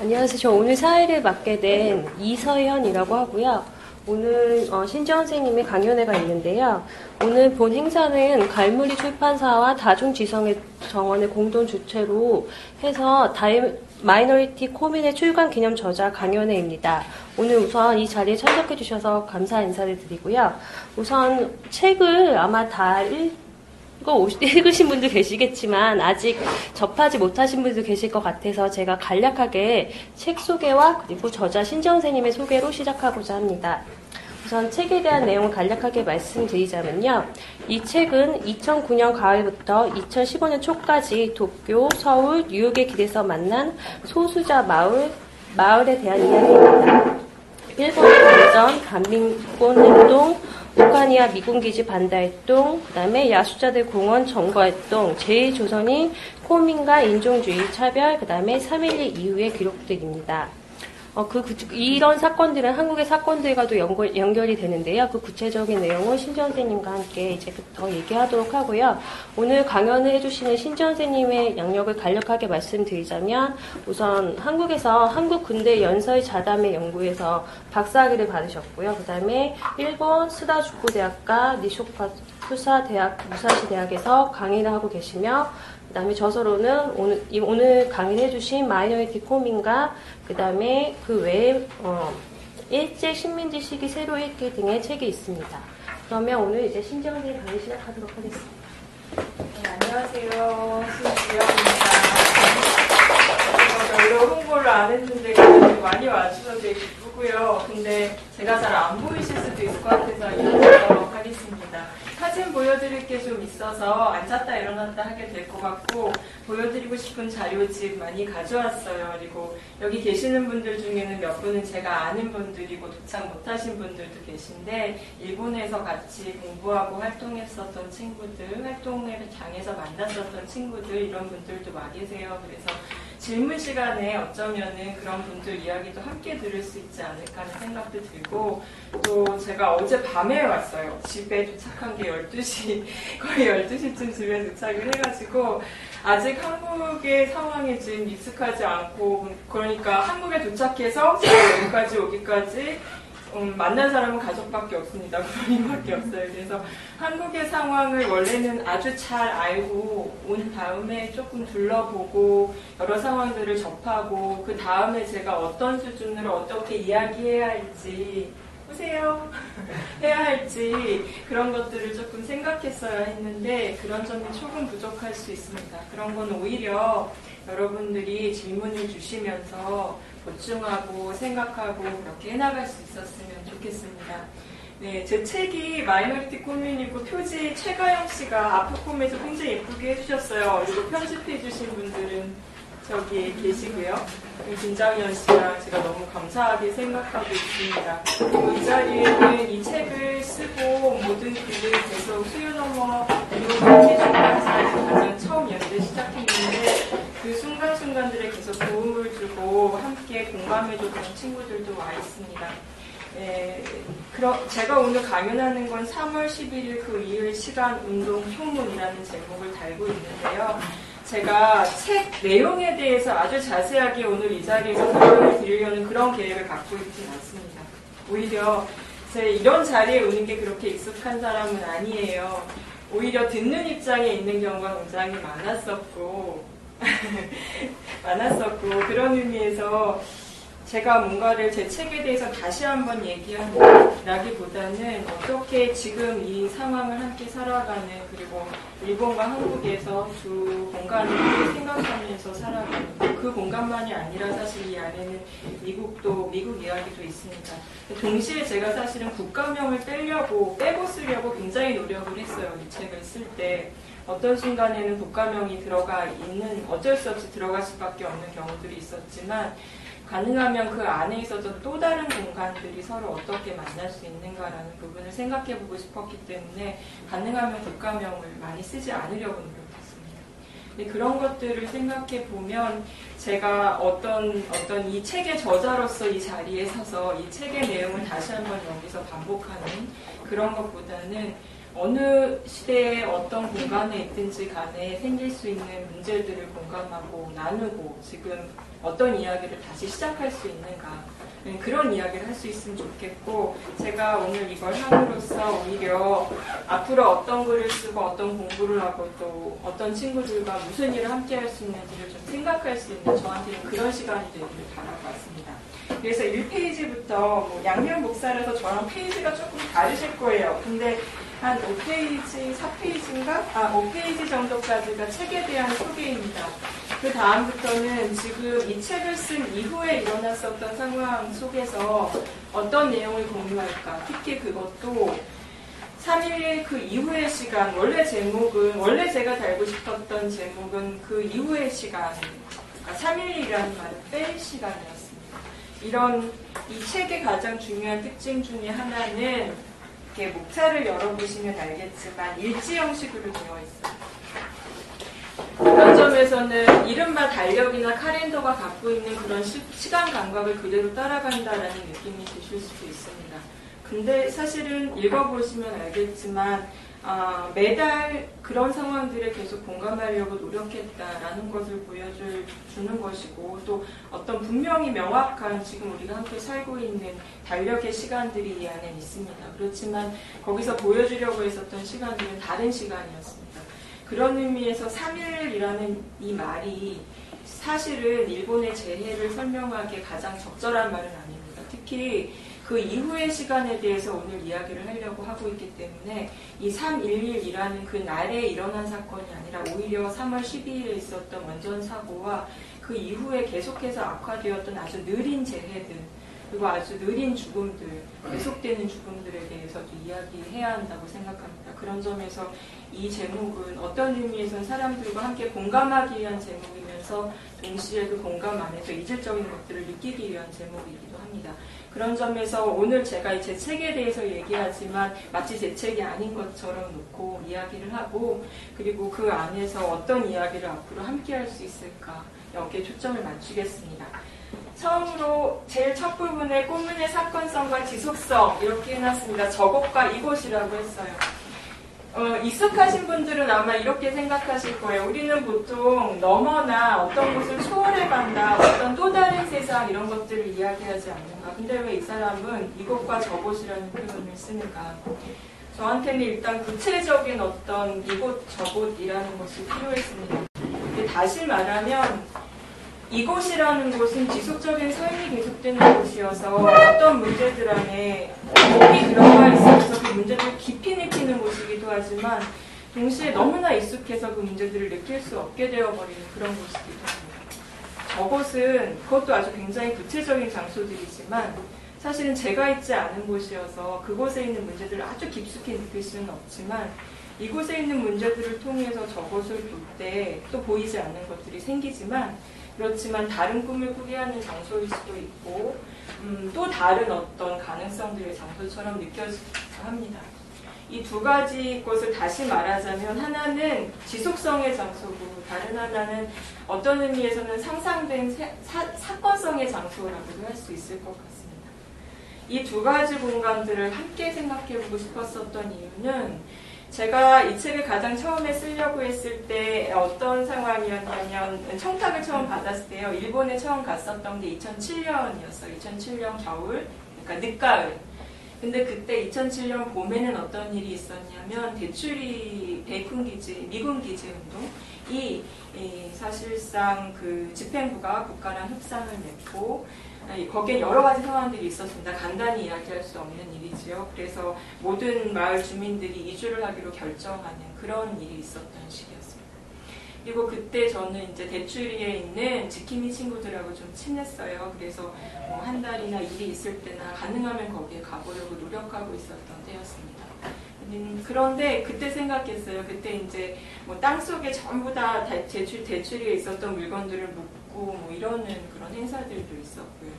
안녕하세요. 저 오늘 사회를 맡게 된 이서현이라고 하고요. 오늘 신지원 선생님의 강연회가 있는데요. 오늘 본 행사는 갈무리 출판사와 다중지성의 정원의 공동 주최로 해서 마이너리티 코민의 출간 기념 저자 강연회입니다. 오늘 우선 이 자리에 참석해 주셔서 감사 인사를 드리고요. 우선 책을 아마 다 읽으신 분도 계시겠지만 아직 접하지 못하신 분도 계실 것 같아서 제가 간략하게 책 소개와 그리고 저자 신지원 선생님의 소개로 시작하고자 합니다. 우선 책에 대한 내용을 간략하게 말씀드리자면요. 이 책은 2009년 가을부터 2015년 초까지 도쿄, 서울, 뉴욕의 길에서 만난 소수자 마을에 대한 이야기입니다. 일본의 강전, 반민권 활동, 우크라이나 미군기지 반대활동, 그 다음에 야수자들 공원 점거활동, 제1조선인 코민과 인종주의 차별, 그 다음에 3.11 이후의 기록들입니다. 이런 사건들은 한국의 사건들과도 연결이 되는데요. 그 구체적인 내용은 신지원 선생님과 함께 이제 더 얘기하도록 하고요. 오늘 강연을 해주시는 신지원 선생님의 양력을 간략하게 말씀드리자면, 우선 한국에서 한국 군대 연설 자담회 연구에서 박사학위를 받으셨고요. 그 다음에 일본 스다주쿠 대학과 니쇼카 무사시 대학에서 강의를 하고 계시며, 그 다음에 저서로는 오늘 강의를 해주신 마이너리티 코민과 그 다음에 그 외에 일제 식민지 시기 새로 읽기 등의 책이 있습니다. 그러면 오늘 이제 신지원 선생님 강의 시작하도록 하겠습니다. 네, 안녕하세요. 신지원입니다. 별로 홍보를 안 했는데 많이 와주셔서 되게 기쁘고요. 근데 제가 잘 안 보이실 수도 있을 것 같아서 이러도록 하겠습니다. 사진 보여드릴 게 좀 있어서 앉았다 일어났다 하게 될 것 같고, 보여드리고 싶은 자료집 많이 가져왔어요. 그리고 여기 계시는 분들 중에는 몇 분은 제가 아는 분들이고 도착 못하신 분들도 계신데, 일본에서 같이 공부하고 활동했었던 친구들, 활동의 장에서 만났었던 친구들, 이런 분들도 많이 계세요. 그래서 질문 시간에 어쩌면은 그런 분들 이야기도 함께 들을 수 있지 않을까 하는 생각도 들고, 또 제가 어제 밤에 왔어요. 집에 도착한 게 12시, 거의 12시쯤 집에 도착을 해가지고, 아직 한국의 상황에 지금 익숙하지 않고, 그러니까 한국에 도착해서 여기까지 오기까지 만난 사람은 가족밖에 없습니다. 부모님밖에 없어요. 그래서 한국의 상황을 원래는 아주 잘 알고 온 다음에 조금 둘러보고 여러 상황들을 접하고, 그 다음에 제가 어떤 수준으로 어떻게 이야기해야 할지, 보세요. 해야 할지 그런 것들을 조금 생각했어야 했는데, 그런 점이 조금 부족할 수 있습니다. 그런 건 오히려 여러분들이 질문을 주시면서 보충하고 생각하고 그렇게 해나갈 수 있었으면 좋겠습니다. 네, 제 책이 마이너리티 코민이고 표지 최가영 씨가 아프콤에서 굉장히 예쁘게 해주셨어요. 그리고 편집해 주신 분들은 저기 계시고요. 김장현 씨랑 제가 너무 감사하게 생각하고 있습니다. 그리고 이 자리에는 이 책을 쓰고 모든 글을 계속 수요 넘어 그리고 출판사에서 가장 처음 연재 시작했는데, 그 순간순간들에 계속 도움을 주고 함께 공감해줬던 친구들도 와 있습니다. 제가 오늘 강연하는 건 3월 11일 그 이후의 시간 운동 효문이라는 제목을 달고 있는데요. 제가 책 내용에 대해서 아주 자세하게 오늘 이 자리에서 설명을 드리려는 그런 계획을 갖고 있진 않습니다. 오히려 이런 자리에 오는 게 그렇게 익숙한 사람은 아니에요. 오히려 듣는 입장에 있는 경우가 굉장히 많았었고 그런 의미에서 제가 뭔가를 제 책에 대해서 다시 한번 얘기한다기보다는 어떻게 지금 이 상황을 함께 살아가는, 그리고 일본과 한국에서 두 공간을 생각하면서 살아가는, 그 공간만이 아니라 사실 이 안에는 미국 이야기도 있습니다. 동시에 제가 사실은 국가명을 빼고 쓰려고 굉장히 노력을 했어요. 이 책을 쓸 때. 어떤 순간에는 국가명이 어쩔 수 없이 들어갈 수밖에 없는 경우들이 있었지만, 가능하면 그 안에 있어서 또 다른 공간들이 서로 어떻게 만날 수 있는가라는 부분을 생각해보고 싶었기 때문에 가능하면 국가명을 많이 쓰지 않으려고 노력했습니다. 근데 그런 것들을 생각해보면 제가 어떤 이 책의 저자로서 이 자리에 서서 이 책의 내용을 다시 한번 여기서 반복하는 그런 것보다는 어느 시대에 어떤 공간에 있든지 간에 생길 수 있는 문제들을 공감하고 나누고, 지금 어떤 이야기를 다시 시작할 수 있는가. 그런 이야기를 할 수 있으면 좋겠고, 제가 오늘 이걸 함으로써 오히려 앞으로 어떤 글을 쓰고 어떤 공부를 하고 또 어떤 친구들과 무슨 일을 함께 할 수 있는지를 좀 생각할 수 있는 저한테는 그런 시간이 되기를 바라고 왔습니다. 그래서 1페이지부터 양면 목사라서 저랑 페이지가 조금 다르실 거예요. 근데 한 5페이지, 4페이지인가? 5페이지 정도까지가 책에 대한 소개입니다. 그 다음부터는 지금 이 책을 쓴 이후에 일어났었던 상황 속에서 어떤 내용을 공유할까. 특히 그것도 3.11 그 이후의 시간, 원래 제가 달고 싶었던 제목은 그 이후의 시간, 그러니까 3.11이라는 말을 뺄 시간이었습니다. 이 책의 가장 중요한 특징 중에 하나는 이렇게 목차를 열어보시면 알겠지만 일지 형식으로 되어 있어요. 그런 점에서는 이른바 달력이나 카렌더가 갖고 있는 그런 시간 감각을 그대로 따라간다라는 느낌이 드실 수도 있습니다. 근데 사실은 읽어보시면 알겠지만 매달 그런 상황들에 계속 공감하려고 노력했다라는 것을 보여주는 것이고 또 어떤 분명히 명확한 지금 우리가 함께 살고 있는 달력의 시간들이 이 안에 있습니다. 그렇지만 거기서 보여주려고 했었던 시간들은 다른 시간이었습니다. 그런 의미에서 3.1이라는 이 말이 사실은 일본의 재해를 설명하기에 가장 적절한 말은 아닙니다. 특히 그 이후의 시간에 대해서 오늘 이야기를 하려고 하고 있기 때문에 이 3.11이라는 그 날에 일어난 사건이 아니라 오히려 3월 12일에 있었던 원전 사고와 그 이후에 계속해서 악화되었던 아주 느린 재해들 그리고 아주 느린 죽음들, 계속되는 죽음들에 대해서도 이야기해야 한다고 생각합니다. 그런 점에서 이 제목은 어떤 의미에서는 사람들과 함께 공감하기 위한 제목이면서 동시에 그 공감 안에서 이질적인 것들을 느끼기 위한 제목이기도 합니다. 그런 점에서 오늘 제가 제 책에 대해서 얘기하지만 마치 제 책이 아닌 것처럼 놓고 이야기를 하고 그리고 그 안에서 어떤 이야기를 앞으로 함께 할 수 있을까 여기에 초점을 맞추겠습니다. 처음으로 제일 첫 부분에 꽃문의 사건성과 지속성 이렇게 해놨습니다. 저곳과 이곳이라고 했어요. 익숙하신 분들은 아마 이렇게 생각하실 거예요. 우리는 보통 너머나 어떤 것을 초월해 간다, 어떤 또 다른 세상 이런 것들을 이야기하지 않는가. 근데 왜 이 사람은 이곳과 저곳이라는 표현을 쓰는가. 저한테는 일단 구체적인 어떤 이곳, 저곳이라는 것이 필요했습니다. 근데 다시 말하면 이곳이라는 곳은 지속적인 삶이 계속되는 곳이어서 어떤 문제들 안에 깊이 들어가 있어서 그 문제들을 깊이 느끼는 곳이기도 하지만 동시에 너무나 익숙해서 그 문제들을 느낄 수 없게 되어버리는 그런 곳이기도 합니다. 저곳은 그것도 아주 굉장히 구체적인 장소들이지만 사실은 제가 있지 않은 곳이어서 그곳에 있는 문제들을 아주 깊숙이 느낄 수는 없지만 이곳에 있는 문제들을 통해서 저곳을 볼 때 또 보이지 않는 것들이 생기지만 그렇지만 다른 꿈을 꾸게 하는 장소일 수도 있고 또 다른 어떤 가능성들의 장소처럼 느껴지기도 합니다. 이 두 가지 것을 다시 말하자면 하나는 지속성의 장소고 다른 하나는 어떤 의미에서는 상상된 사건성의 장소라고도 할 수 있을 것 같습니다. 이 두 가지 공간들을 함께 생각해보고 싶었었던 이유는 제가 이 책을 가장 처음에 쓰려고 했을 때 어떤 상황이었냐면 청탁을 처음 받았을 때요. 일본에 처음 갔었던 게 2007년이었어요. 2007년 겨울, 그러니까 늦가을. 근데 그때 2007년 봄에는 어떤 일이 있었냐면 대추리 베이군 기지, 미군 기지 운동이 사실상 그 집행부가 국가랑 협상을 맺고 거기에 여러 가지 상황들이 있었습니다. 간단히 이야기할 수 없는 일이지요. 그래서 모든 마을 주민들이 이주를 하기로 결정하는 그런 일이 있었던 시기였습니다. 그리고 그때 저는 이제 대추리에 있는 지키미 친구들하고 좀 친했어요. 그래서 한 달이나 일이 있을 때나 가능하면 거기에 가보려고 노력하고 있었던 때였습니다. 그런데 그때 생각했어요. 그때 이제 땅속에 전부 다 대추리에 있었던 물건들을 묻고 이러는 그런 행사들도 있었고요.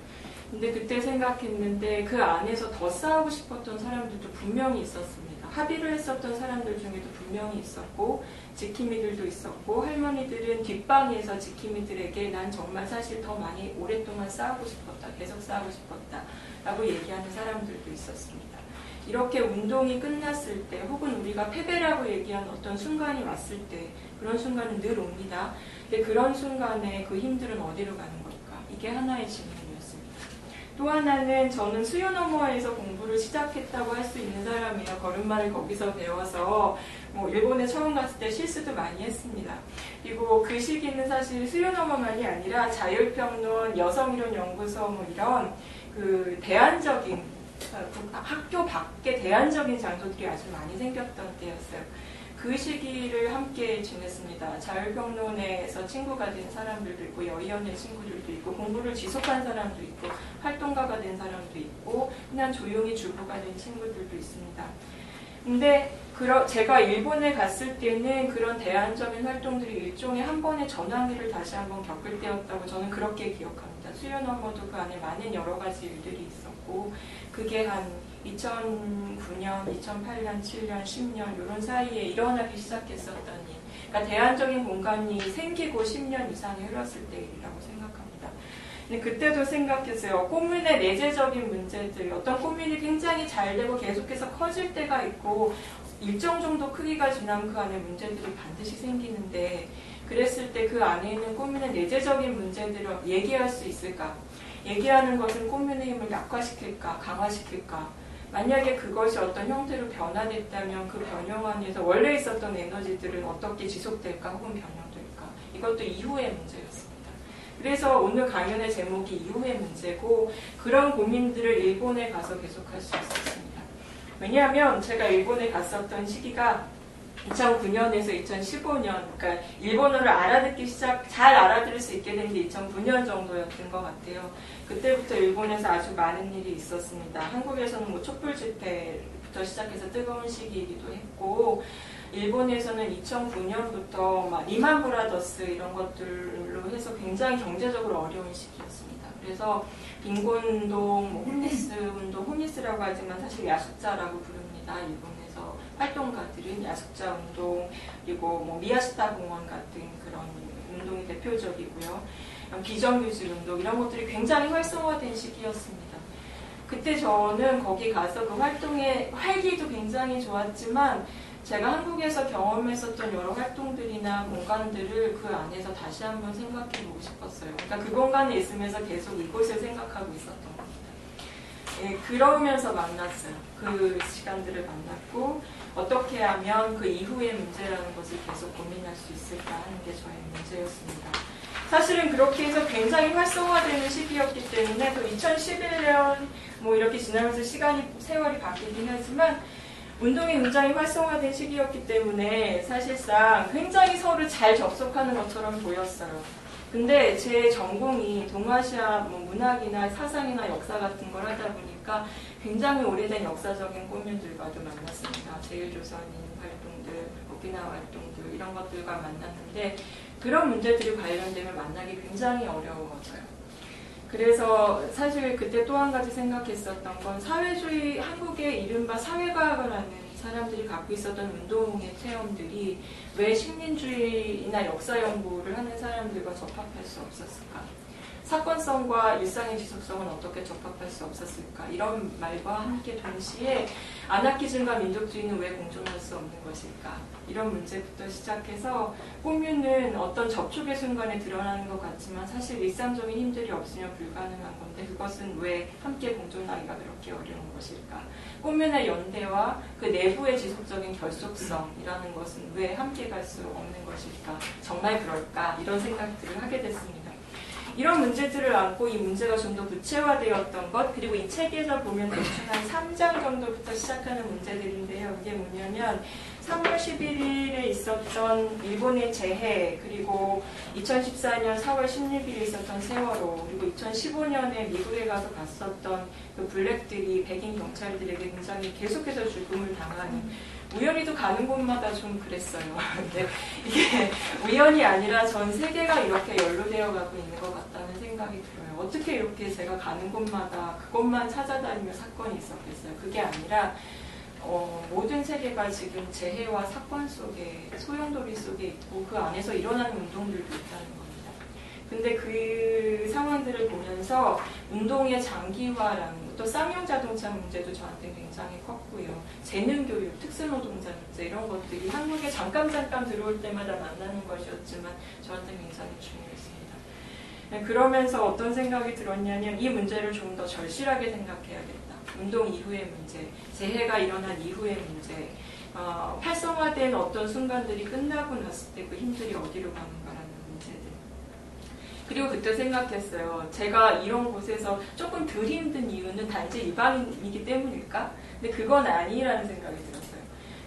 근데 그때 생각했는데 그 안에서 더 싸우고 싶었던 사람들도 분명히 있었습니다. 합의를 했었던 사람들 중에도 분명히 있었고 지키미들도 있었고 할머니들은 뒷방에서 지키미들에게 난 정말 사실 더 많이 오랫동안 싸우고 싶었다. 계속 싸우고 싶었다. 라고 얘기하는 사람들도 있었습니다. 이렇게 운동이 끝났을 때 혹은 우리가 패배라고 얘기한 어떤 순간이 왔을 때 그런 순간은 늘 옵니다. 근데 그런 순간에 그 힘들은 어디로 가는 걸까? 이게 하나의 질문이었습니다. 또 하나는 저는 수요노모에서 공부를 시작했다고 할 수 있는 사람이에요. 걸음마를 거기서 배워서 뭐 일본에 처음 갔을 때 실수도 많이 했습니다. 그리고 그 시기는 사실 수요노모만이 아니라 자율평론, 여성이론연구소 뭐 이런 그 대안적인 학교 밖에 대안적인 장소들이 아주 많이 생겼던 때였어요. 그 시기를 함께 지냈습니다. 자율평론에서 친구가 된 사람들도 있고 여의연의 친구들도 있고 공부를 지속한 사람도 있고 활동가가 된 사람도 있고 그냥 조용히 주부가 된 친구들도 있습니다. 근데 제가 일본에 갔을 때는 그런 대안적인 활동들이 일종의 한 번의 전환기를 다시 한번 겪을 때였다고 저는 그렇게 기억합니다. 수요노모도 그 안에 많은 여러 가지 일들이 있었고 그게 한 2009년, 2008년, 7년, 10년 이런 사이에 일어나기 시작했었던 일. 그러니까 대안적인 공간이 생기고 10년 이상이 흘렀을 때 일이라고 생각합니다. 근데 그때도 생각했어요. 고민의 내재적인 문제들, 어떤 고민이 굉장히 잘 되고 계속해서 커질 때가 있고 일정 정도 크기가 지나면 그 안에 문제들이 반드시 생기는데 그랬을 때 그 안에 있는 고민의 내재적인 문제들을 얘기할 수 있을까? 얘기하는 것은 고민의 힘을 약화시킬까? 강화시킬까? 만약에 그것이 어떤 형태로 변화됐다면 그 변형 안에서 원래 있었던 에너지들은 어떻게 지속될까 혹은 변형될까? 이것도 이후의 문제였습니다. 그래서 오늘 강연의 제목이 이후의 문제고 그런 고민들을 일본에 가서 계속할 수 있었습니다. 왜냐하면 제가 일본에 갔었던 시기가 2009년에서 2015년, 그러니까 일본어를 잘 알아들을 수 있게 된 게 2009년 정도였던 것 같아요. 그때부터 일본에서 아주 많은 일이 있었습니다. 한국에서는 뭐 촛불 집회부터 시작해서 뜨거운 시기이기도 했고, 일본에서는 2009년부터 막 리만 브라더스 이런 것들로 해서 굉장히 경제적으로 어려운 시기였습니다. 그래서 빈곤운동, 뭐 홈리스 운동, 홈리스라고 하지만 사실 야숙자라고 부릅니다. 일본에서 활동가들은 야숙자 운동, 그리고 뭐 미야시타 공원 같은 그런 운동이 대표적이고요. 비정규직 운동 이런 것들이 굉장히 활성화된 시기였습니다. 그때 저는 거기 가서 그 활동의 활기도 굉장히 좋았지만 제가 한국에서 경험했었던 여러 활동들이나 공간들을 그 안에서 다시 한번 생각해보고 싶었어요. 그러니까 그 공간에 있으면서 계속 이곳을 생각하고 있었던 겁니다. 예, 그러면서 만났어요. 그 시간들을 만났고 어떻게 하면 그 이후의 문제라는 것을 계속 고민할 수 있을까 하는 게 저의 문제였습니다. 사실은 그렇게 해서 굉장히 활성화되는 시기였기 때문에 또 2011년 뭐 이렇게 지나면서 세월이 바뀌긴 하지만 운동이 굉장히 활성화된 시기였기 때문에 사실상 굉장히 서로 잘 접속하는 것처럼 보였어요. 근데 제 전공이 동아시아 문학이나 사상이나 역사 같은 걸 하다 보니까 굉장히 오래된 역사적인 고민들과도 만났습니다. 제일조선인 활동들, 오키나와 활동들 이런 것들과 만났는데 그런 문제들이 관련되면 만나기 굉장히 어려워져요. 그래서 사실 그때 또 한 가지 생각했었던 건 사회주의 한국의 이른바 사회과학을 하는 사람들이 갖고 있었던 운동의 체험들이 왜 식민주의나 역사 연구를 하는 사람들과 접합할 수 없었을까? 사건성과 일상의 지속성은 어떻게 접합할 수 없었을까? 이런 말과 함께 동시에 아나키즘과 민족주의는 왜 공존할 수 없는 것일까? 이런 문제부터 시작해서 공유는 어떤 접촉의 순간에 드러나는 것 같지만 사실 일상적인 힘들이 없으면 불가능한 건데 그것은 왜 함께 공존하기가 그렇게 어려운 것일까? 공유의 연대와 그 내부의 지속적인 결속성이라는 것은 왜 함께 갈 수 없는 것일까? 정말 그럴까? 이런 생각들을 하게 됐습니다. 이런 문제들을 안고 이 문제가 좀 더 구체화되었던 것 그리고 이 책에서 보면 대충 한 3장 정도부터 시작하는 문제들인데요. 이게 뭐냐면 3월 11일에 있었던 일본의 재해 그리고 2014년 4월 16일에 있었던 세월호 그리고 2015년에 미국에 가서 봤었던 그 블랙들이 백인 경찰들에게 굉장히 계속해서 죽음을 당하는 우연히도 가는 곳마다 좀 그랬어요. 근데 이게 우연이 아니라 전 세계가 이렇게 연루되어 가고 있는 것 같다는 생각이 들어요. 어떻게 이렇게 제가 가는 곳마다 그것만 찾아다니며 사건이 있었겠어요. 그게 아니라 모든 세계가 지금 재해와 사건 속에 소용돌이 속에 있고 그 안에서 일어나는 운동들도 있다는 겁니다. 근데 그 상황들을 보면서 운동의 장기화라는 또 쌍용 자동차 문제도 저한테 굉장히 컸고요. 재능교육, 특수노동자 문제 이런 것들이 한국에 잠깐 들어올 때마다 만나는 것이었지만 저한테 굉장히 중요했습니다. 그러면서 어떤 생각이 들었냐면 이 문제를 좀 더 절실하게 생각해야겠다. 운동 이후의 문제, 재해가 일어난 이후의 문제, 활성화된 어떤 순간들이 끝나고 났을 때 그 힘들이 어디로 가는가라는 문제들. 그리고 그때 생각했어요. 제가 이런 곳에서 조금 덜 힘든 이유는 단지 일반인이기 때문일까? 근데 그건 아니라는 생각이 들었어요.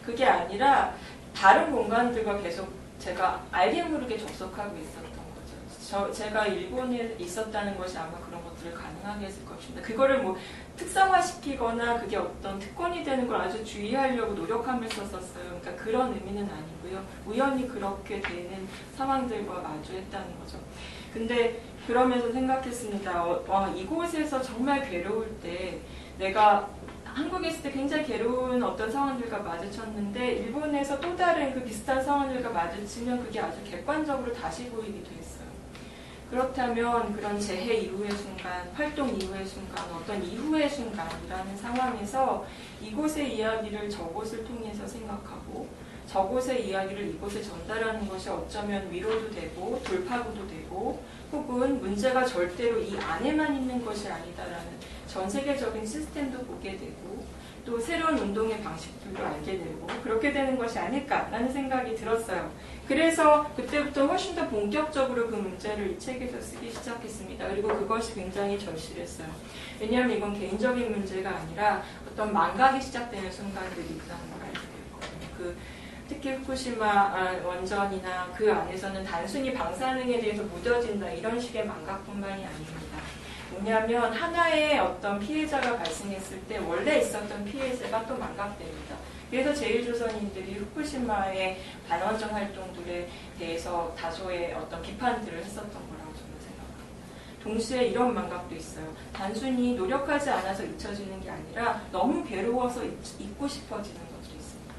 그게 아니라 다른 공간들과 계속 제가 알게 모르게 접속하고 있었던 거죠. 제가 일본에 있었다는 것이 아마 그런 것들을 가능하게 했을 것입니다. 그거를 뭐 특성화시키거나 그게 어떤 특권이 되는 걸 아주 주의하려고 노력하면서 썼어요. 그러니까 그런 의미는 아니고요. 우연히 그렇게 되는 상황들과 마주했다는 거죠. 근데 그러면서 생각했습니다. 이곳에서 정말 괴로울 때 내가 한국에 있을 때 굉장히 괴로운 어떤 상황들과 마주쳤는데 일본에서 또 다른 그 비슷한 상황들과 마주치면 그게 아주 객관적으로 다시 보이기도 했어요. 그렇다면 그런 재해 이후의 순간, 활동 이후의 순간, 어떤 이후의 순간이라는 상황에서 이곳의 이야기를 저곳을 통해서 생각하고 저곳의 이야기를 이곳에 전달하는 것이 어쩌면 위로도 되고 돌파구도 되고 혹은 문제가 절대로 이 안에만 있는 것이 아니다라는 전 세계적인 시스템도 보게 되고 또 새로운 운동의 방식들도 알게 되고 그렇게 되는 것이 아닐까라는 생각이 들었어요. 그래서 그때부터 훨씬 더 본격적으로 그 문제를 이 책에서 쓰기 시작했습니다. 그리고 그것이 굉장히 절실했어요. 왜냐하면 이건 개인적인 문제가 아니라 어떤 망각이 시작되는 순간들이 있다는 걸 알게 됐거든요. 특히 후쿠시마 원전이나 그 안에서는 단순히 방사능에 대해서 무뎌진다 이런 식의 망각뿐만이 아닙니다. 뭐냐면 하나의 어떤 피해자가 발생했을 때 원래 있었던 피해자가 또 망각됩니다. 그래서 제1조선인들이 후쿠시마의 반원전 활동들에 대해서 다소의 어떤 비판들을 했었던 거라고 저는 생각합니다. 동시에 이런 망각도 있어요. 단순히 노력하지 않아서 잊혀지는 게 아니라 너무 괴로워서 잊고 싶어지는 것도 있습니다.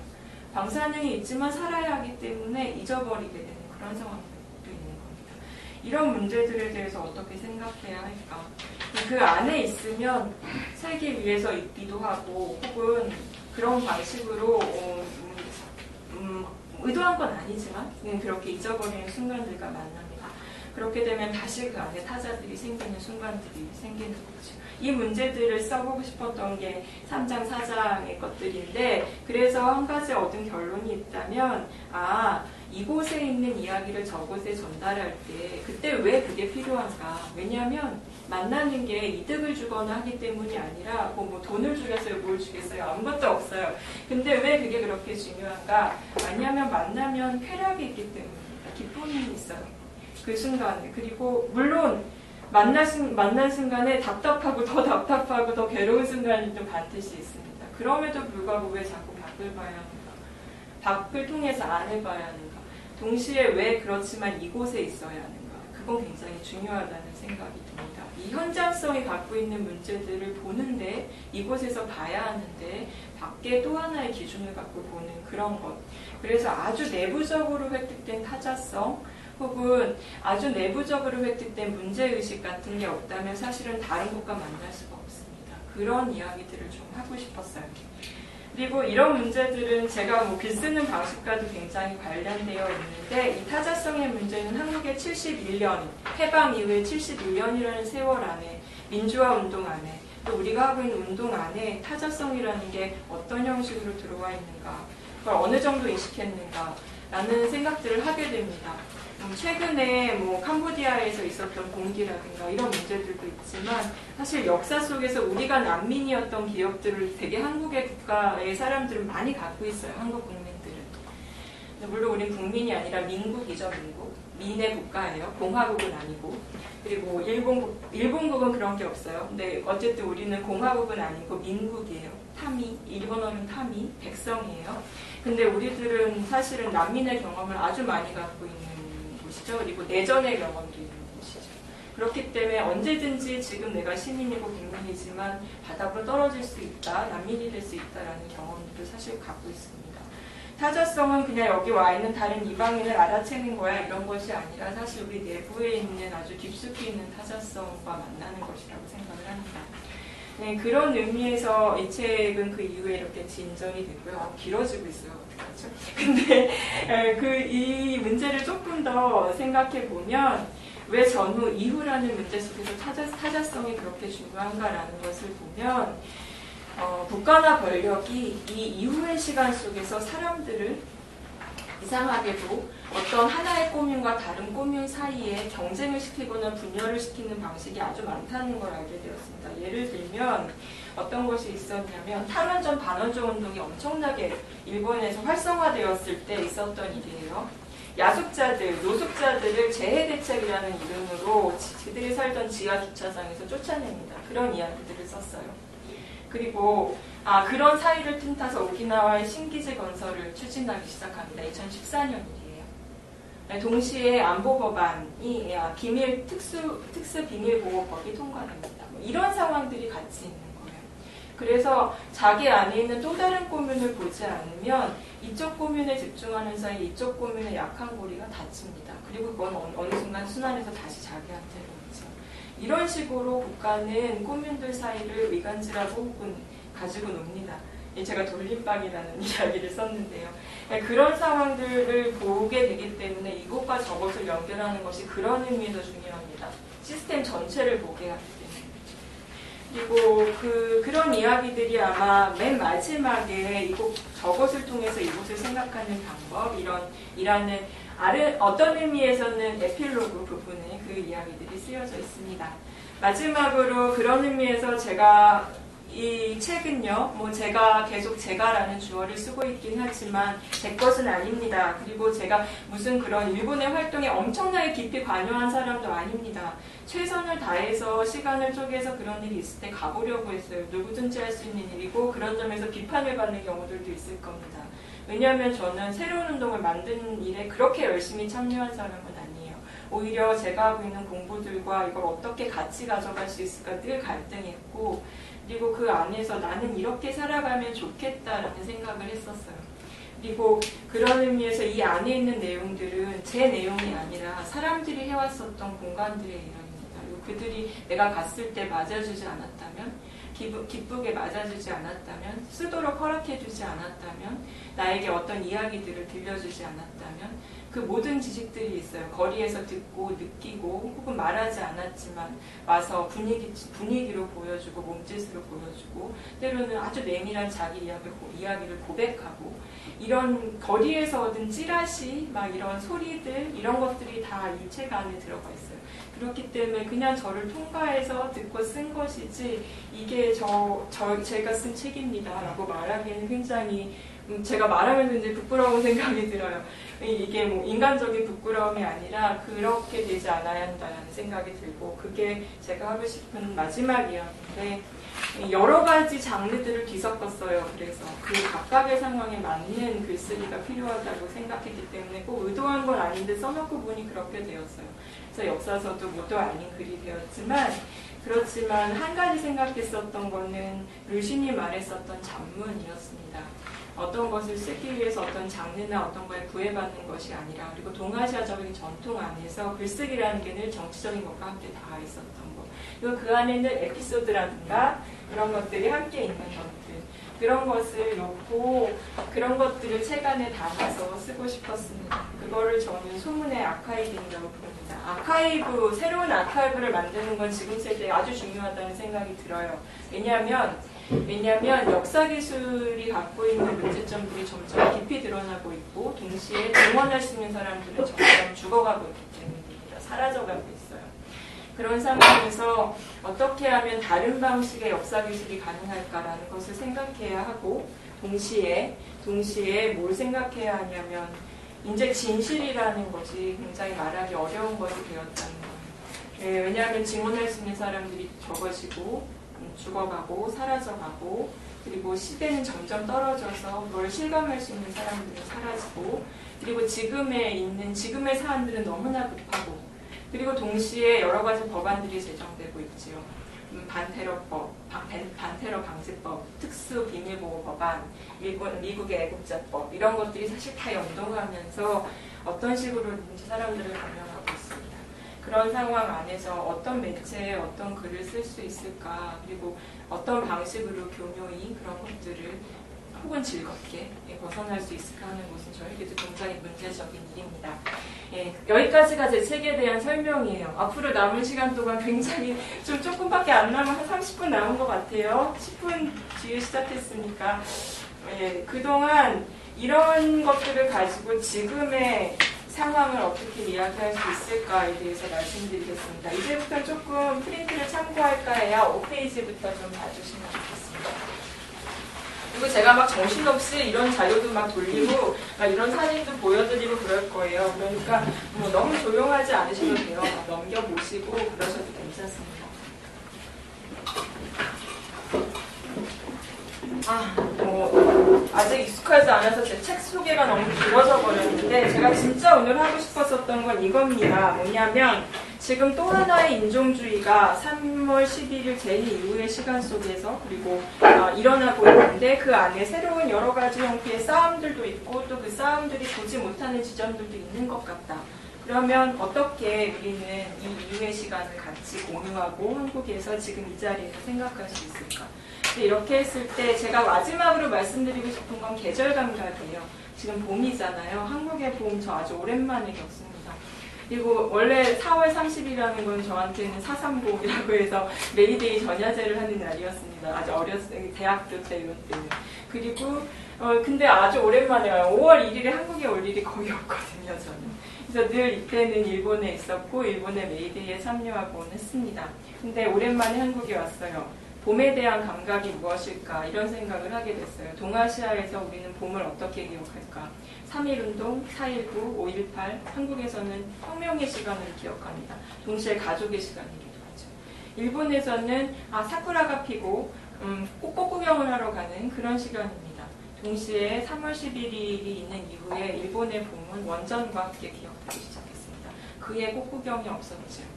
방사능이 있지만 살아야 하기 때문에 잊어버리게 되는 그런 상황도 있는 겁니다. 이런 문제들에 대해서 어떻게 생각해야 할까? 그 안에 있으면 살기 위해서 있기도 하고 혹은 그런 방식으로 의도한 건 아니지만 그렇게 잊어버리는 순간들과 만납니다. 그렇게 되면 다시 그 안에 타자들이 생기는 순간들이 생기는 거죠. 이 문제들을 써보고 싶었던 게 3장, 4장의 것들인데 그래서 한 가지 얻은 결론이 있다면 이곳에 있는 이야기를 저곳에 전달할 때 그때 왜 그게 필요한가? 왜냐하면 만나는 게 이득을 주거나 하기 때문이 아니라 뭐 돈을 주겠어요? 뭘 주겠어요? 아무것도 없어요. 근데 왜 그게 그렇게 중요한가? 왜냐하면 만나면 쾌락이 있기 때문입니다. 기쁨이 있어요. 그 순간에. 그리고 물론 만난 순간에 답답하고 더 괴로운 순간이 좀 반드시 있습니다. 그럼에도 불구하고 왜 자꾸 밖을 봐야 하는가? 밖을 통해서 안을 봐야 하는가? 동시에 왜 그렇지만 이곳에 있어야 하는가? 그건 굉장히 중요하다는 생각이 듭니다. 이 현장성이 갖고 있는 문제들을 보는데 이곳에서 봐야 하는데 밖에 또 하나의 기준을 갖고 보는 그런 것. 그래서 아주 내부적으로 획득된 타자성 혹은 아주 내부적으로 획득된 문제의식 같은 게 없다면 사실은 다른 곳과 만날 수가 없습니다. 그런 이야기들을 좀 하고 싶었어요. 그리고 이런 문제들은 제가 글 쓰는 방식과도 굉장히 관련되어 있는데 이 타자성의 문제는 한국의 71년, 해방 이후에 71년이라는 세월 안에 민주화 운동 안에 또 우리가 하고 있는 운동 안에 타자성이라는 게 어떤 형식으로 들어와 있는가 그걸 어느 정도 인식했는가 라는 생각들을 하게 됩니다. 최근에 캄보디아에서 있었던 공기라든가 이런 문제들도 있지만 사실 역사 속에서 우리가 난민이었던 기억들을 되게 한국의 국가의 사람들은 많이 갖고 있어요. 한국 국민들은. 물론 우린 국민이 아니라 민국이죠. 민의 국가예요. 공화국은 아니고. 그리고 일본국은 그런 게 없어요. 근데 어쨌든 우리는 공화국은 아니고 민국이에요. 타미, 일본어는 타미, 백성이에요. 근데 우리들은 사실은 난민의 경험을 아주 많이 갖고 있는 곳이죠. 그리고 내전의 경험도 있는 곳이죠. 그렇기 때문에 언제든지 지금 내가 시민이고 국민이지만 바닥으로 떨어질 수 있다, 난민이 될 수 있다라는 경험도 사실 갖고 있습니다. 타자성은 그냥 여기 와 있는 다른 이방인을 알아채는 거야 이런 것이 아니라 사실 우리 내부에 있는 아주 깊숙이 있는 타자성과 만나는 것이라고 생각을 합니다. 네, 그런 의미에서 이 책은 그 이후에 이렇게 진전이 됐고요. 길어지고 있어요. 어떡하죠? 근데 이 문제를 조금 더 생각해 보면 왜 전후, 이후라는 문제 속에서 타자성이 그렇게 중요한가라는 것을 보면 국가나 권력이 이 이후의 시간 속에서 사람들을 이상하게도 어떤 하나의 꼬뮌과 다른 꼬뮌 사이에 경쟁을 시키거나 분열을 시키는 방식이 아주 많다는 걸 알게 되었습니다. 예를 들면 어떤 것이 있었냐면 탈원전, 반원전 운동이 엄청나게 일본에서 활성화되었을 때 있었던 일이에요. 야숙자들, 노숙자들을 재해대책이라는 이름으로 그들이 살던 지하 주차장에서 쫓아냅니다. 그런 이야기들을 썼어요. 그리고 그런 사이를 틈타서 오키나와의 신기지 건설을 추진하기 시작합니다. 2014년 일이에요. 동시에 안보법안이 특수 비밀보호법이 통과됩니다. 이런 상황들이 같이 있는 거예요. 그래서 자기 안에 있는 또 다른 꼬뮌을 보지 않으면 이쪽 꼬뮌에 집중하는 사이 이쪽 꼬뮌의 약한 고리가 닫힙니다. 그리고 그건 어느 순간 순환해서 다시 자기한테로 오죠. 이런 식으로 국가는 꼬뮌들 사이를 의간질하고 혹은 가지고 놉니다. 제가 돌림방이라는 이야기를 썼는데요. 그런 상황들을 보게 되기 때문에 이것과 저것을 연결하는 것이 그런 의미에서 중요합니다. 시스템 전체를 보게 하기 때문에. 그리고 그런 이야기들이 아마 맨 마지막에 저것을 통해서 이곳을 생각하는 방법, 이라는 어떤 의미에서는 에필로그 부분에 그 이야기들이 쓰여져 있습니다. 마지막으로 그런 의미에서 제가 이 책은요, 제가 계속 제가라는 주어를 쓰고 있긴 하지만 제 것은 아닙니다. 그리고 제가 무슨 그런 일본의 활동에 엄청나게 깊이 관여한 사람도 아닙니다. 최선을 다해서 시간을 쪼개서 그런 일이 있을 때 가보려고 했어요. 누구든지 할 수 있는 일이고 그런 점에서 비판을 받는 경우들도 있을 겁니다. 왜냐하면 저는 새로운 운동을 만드는 일에 그렇게 열심히 참여한 사람은 아니에요. 오히려 제가 하고 있는 공부들과 이걸 어떻게 같이 가져갈 수 있을까 늘 갈등했고, 그리고 그 안에서 나는 이렇게 살아가면 좋겠다라는 생각을 했었어요. 그리고 그런 의미에서 이 안에 있는 내용들은 제 내용이 아니라 사람들이 해왔었던 공간들의 이야기입니다. 그리고 그들이 내가 갔을 때 맞아주지 않았다면, 기쁘게 맞아주지 않았다면, 쓰도록 허락해주지 않았다면, 나에게 어떤 이야기들을 들려주지 않았다면 그 모든 지식들이 있어요. 거리에서 듣고 느끼고 혹은 말하지 않았지만 와서 분위기로 보여주고 몸짓으로 보여주고 때로는 아주 내밀한 자기 이야기를 고백하고 이런 거리에서 얻은 찌라시 이런 소리들 이런 것들이 다 이 책 안에 들어가 있어요. 그렇기 때문에 그냥 저를 통과해서 듣고 쓴 것이지 이게 제가 쓴 책입니다 라고 말하기에는 굉장히 제가 말하면서 이제 부끄러운 생각이 들어요. 이게 인간적인 부끄러움이 아니라 그렇게 되지 않아야 한다는 생각이 들고 그게 제가 하고 싶은 마지막 이야기인데 여러 가지 장르들을 뒤섞었어요. 그래서 그 각각의 상황에 맞는 글쓰기가 필요하다고 생각했기 때문에 꼭 의도한 건 아닌데 써놓고 보니 그렇게 되었어요. 그래서 역사서도 뭐도 아닌 글이 되었지만 그렇지만 한 가지 생각했었던 거는 류신이 말했었던 잡문이었습니다. 어떤 것을 쓰기 위해서 어떤 장르나 어떤 거에 구애받는 것이 아니라 그리고 동아시아적인 전통 안에서 글쓰기라는 게 늘 정치적인 것과 함께 다 있었던 것. 그리고 그 안에는 에피소드라든가 그런 것들이 함께 있는 것들. 그런 것을 놓고 그런 것들을 책 안에 담아서 쓰고 싶었습니다. 그거를 저는 소문의 아카이브라고 부릅니다. 새로운 아카이브를 만드는 건 지금 세대에 아주 중요하다는 생각이 들어요. 왜냐하면 역사기술이 갖고 있는 문제점들이 점점 깊이 드러나고 있고 동시에 동원할 수 있는 사람들은 점점 죽어가고 있기 때문입니다. 사라져가고 있어요. 그런 상황에서 어떻게 하면 다른 방식의 역사기술이 가능할까라는 것을 생각해야 하고 동시에 뭘 생각해야 하냐면 이제 진실이라는 것이 굉장히 말하기 어려운 것이 되었다는 거예요. 왜냐하면 증언할 수 있는 사람들이 적어지고 죽어가고 사라져가고 그리고 시대는 점점 떨어져서 그걸 실감할 수 있는 사람들은 사라지고 그리고 지금의 사안들은 너무나 급하고 그리고 동시에 여러 가지 법안들이 제정되고 있지요. 반테러법, 반테러 방지법, 특수 비밀보호 법안, 미국의 애국자법 이런 것들이 사실 다 연동하면서 어떤 식으로든지 사람들을 감염하고 있습니다. 그런 상황 안에서 어떤 매체에 어떤 글을 쓸 수 있을까 그리고 어떤 방식으로 교묘히 그런 것들을 혹은 즐겁게 벗어날 수 있을까 하는 것은 저에게도 굉장히 문제적인 일입니다. 여기까지가 제 책에 대한 설명이에요. 앞으로 남은 시간 동안 굉장히 좀 조금밖에 안 남은 한 30분 남은 것 같아요. 10분 뒤에 시작했으니까. 그동안 이런 것들을 가지고 지금의 상황을 어떻게 이야기할 수 있을까에 대해서 말씀드리겠습니다. 이제부터 조금 프린트를 참고할까 해요. 5페이지부터 좀 봐주시면 좋겠습니다. 그리고 제가 막 정신없이 이런 자료도 막 돌리고 막 이런 사진도 보여드리고 그럴 거예요. 그러니까 뭐 너무 조용하지 않으셔도 돼요. 막 넘겨보시고 그러셔도 괜찮습니다. 아직 익숙하지 않아서 제 책 소개가 너무 길어져 버렸는데 제가 진짜 오늘 하고 싶었었던 건 이겁니다. 뭐냐면 지금 또 하나의 인종주의가 3월 11일 제2 이후의 시간 속에서 그리고 일어나고 있는데 그 안에 새로운 여러 가지 형태의 싸움들도 있고 또 그 싸움들이 보지 못하는 지점들도 있는 것 같다. 그러면 어떻게 우리는 이 이후의 시간을 같이 공유하고 한국에서 지금 이 자리에서 생각할 수 있을까? 이렇게 했을 때 제가 마지막으로 말씀드리고 싶은 건 계절 감각이에요. 지금 봄이잖아요. 한국의 봄 저 아주 오랜만에 겪습니다. 그리고 원래 4월 30일이라는 건 저한테는 4.3봄이라고 해서 메리데이 전야제를 하는 날이었습니다. 아주 어렸을 때, 대학교 때 이런 때는. 그리고 근데 아주 오랜만에 와요. 5월 1일에 한국에 올 일이 거의 없거든요, 저는. 그래서 늘 이때는 일본에 있었고 일본의 메이데이에 참여하곤 했습니다. 근데 오랜만에 한국에 왔어요. 봄에 대한 감각이 무엇일까 이런 생각을 하게 됐어요. 동아시아에서 우리는 봄을 어떻게 기억할까? 3.1운동, 4.19, 5.18 한국에서는 혁명의 시간을 기억합니다. 동시에 가족의 시간이기도 하죠. 일본에서는 사쿠라가 피고 꽃 구경을 하러 가는 그런 시간입니다. 동시에 3월 11일이 있는 이후에 일본의 봄은 원전과 함께 기억되기 시작했습니다. 그의 꽃 구경이 없었죠.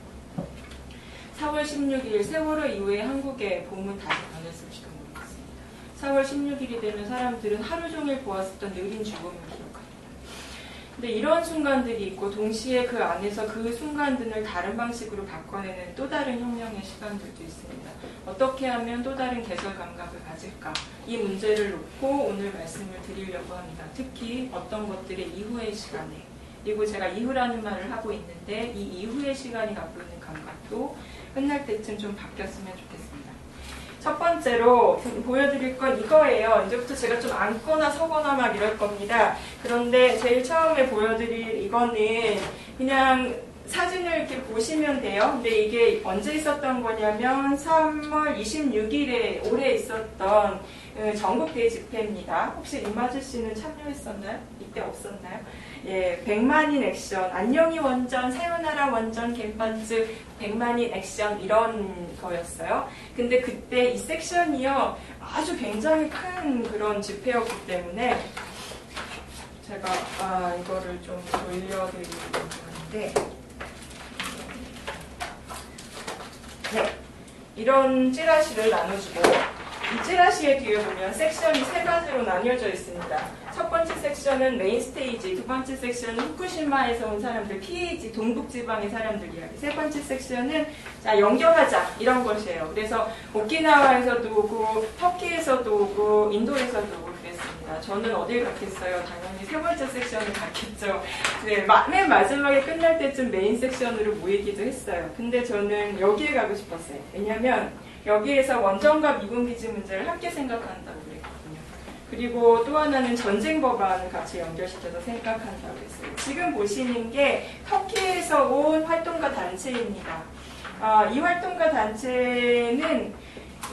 4월 16일 세월호 이후에 한국의 봄은 다시 변했을지도 모르겠습니다. 4월 16일이 되면 사람들은 하루 종일 보았었던 느린 죽음을 기억합니다. 근데 이런 순간들이 있고 동시에 그 안에서 그 순간들을 다른 방식으로 바꿔내는 또 다른 혁명의 시간들도 있습니다. 어떻게 하면 또 다른 계절 감각을 가질까? 이 문제를 놓고 오늘 말씀을 드리려고 합니다. 특히 어떤 것들의 이후의 시간에 그리고 제가 이후라는 말을 하고 있는데 이 이후의 시간이 갖고 있는 감각도 끝날 때쯤 좀 바뀌었으면 좋겠습니다. 첫 번째로 보여드릴 건 이거예요. 이제부터 제가 좀 앉거나 서거나 막 이럴 겁니다. 그런데 제일 처음에 보여드릴 이거는 그냥 사진을 이렇게 보시면 돼요. 근데 이게 언제 있었던 거냐면 3월 26일에 올해 있었던 전국대회 집회입니다. 혹시 임마주 씨는 참여했었나요? 이때 없었나요? 예, 100만인 액션, 안녕히 원전, 사요나라 원전 캠퍼스 100만인 액션 이런 거였어요. 근데 그때 이 섹션이요 아주 굉장히 큰 그런 집회였기 때문에 제가 이거를 좀 돌려드리려고 하는데 네, 이런 찌라시를 나눠주고 이 찌라시의 뒤에 보면 섹션이 세 가지로 나뉘어져 있습니다. 첫 번째 섹션은 메인 스테이지, 두 번째 섹션은 후쿠시마에서 온 사람들, PH 동북지방의 사람들 이야기. 세 번째 섹션은 자 연결하자 이런 것이에요. 그래서 오키나와에서도 오고 터키에서도 오고 인도에서도 오고 그랬습니다. 저는 어딜 갔겠어요? 당연히 세 번째 섹션을 갔겠죠. 네, 맨 마지막에 끝날 때쯤 메인 섹션으로 모이기도 했어요. 근데 저는 여기에 가고 싶었어요. 왜냐하면 여기에서 원전과 미군 기지 문제를 함께 생각한다고 그랬거든요. 그리고 또 하나는 전쟁 법안을 같이 연결시켜서 생각한다고 했어요. 지금 보시는 게 터키에서 온 활동가 단체입니다. 이 활동가 단체는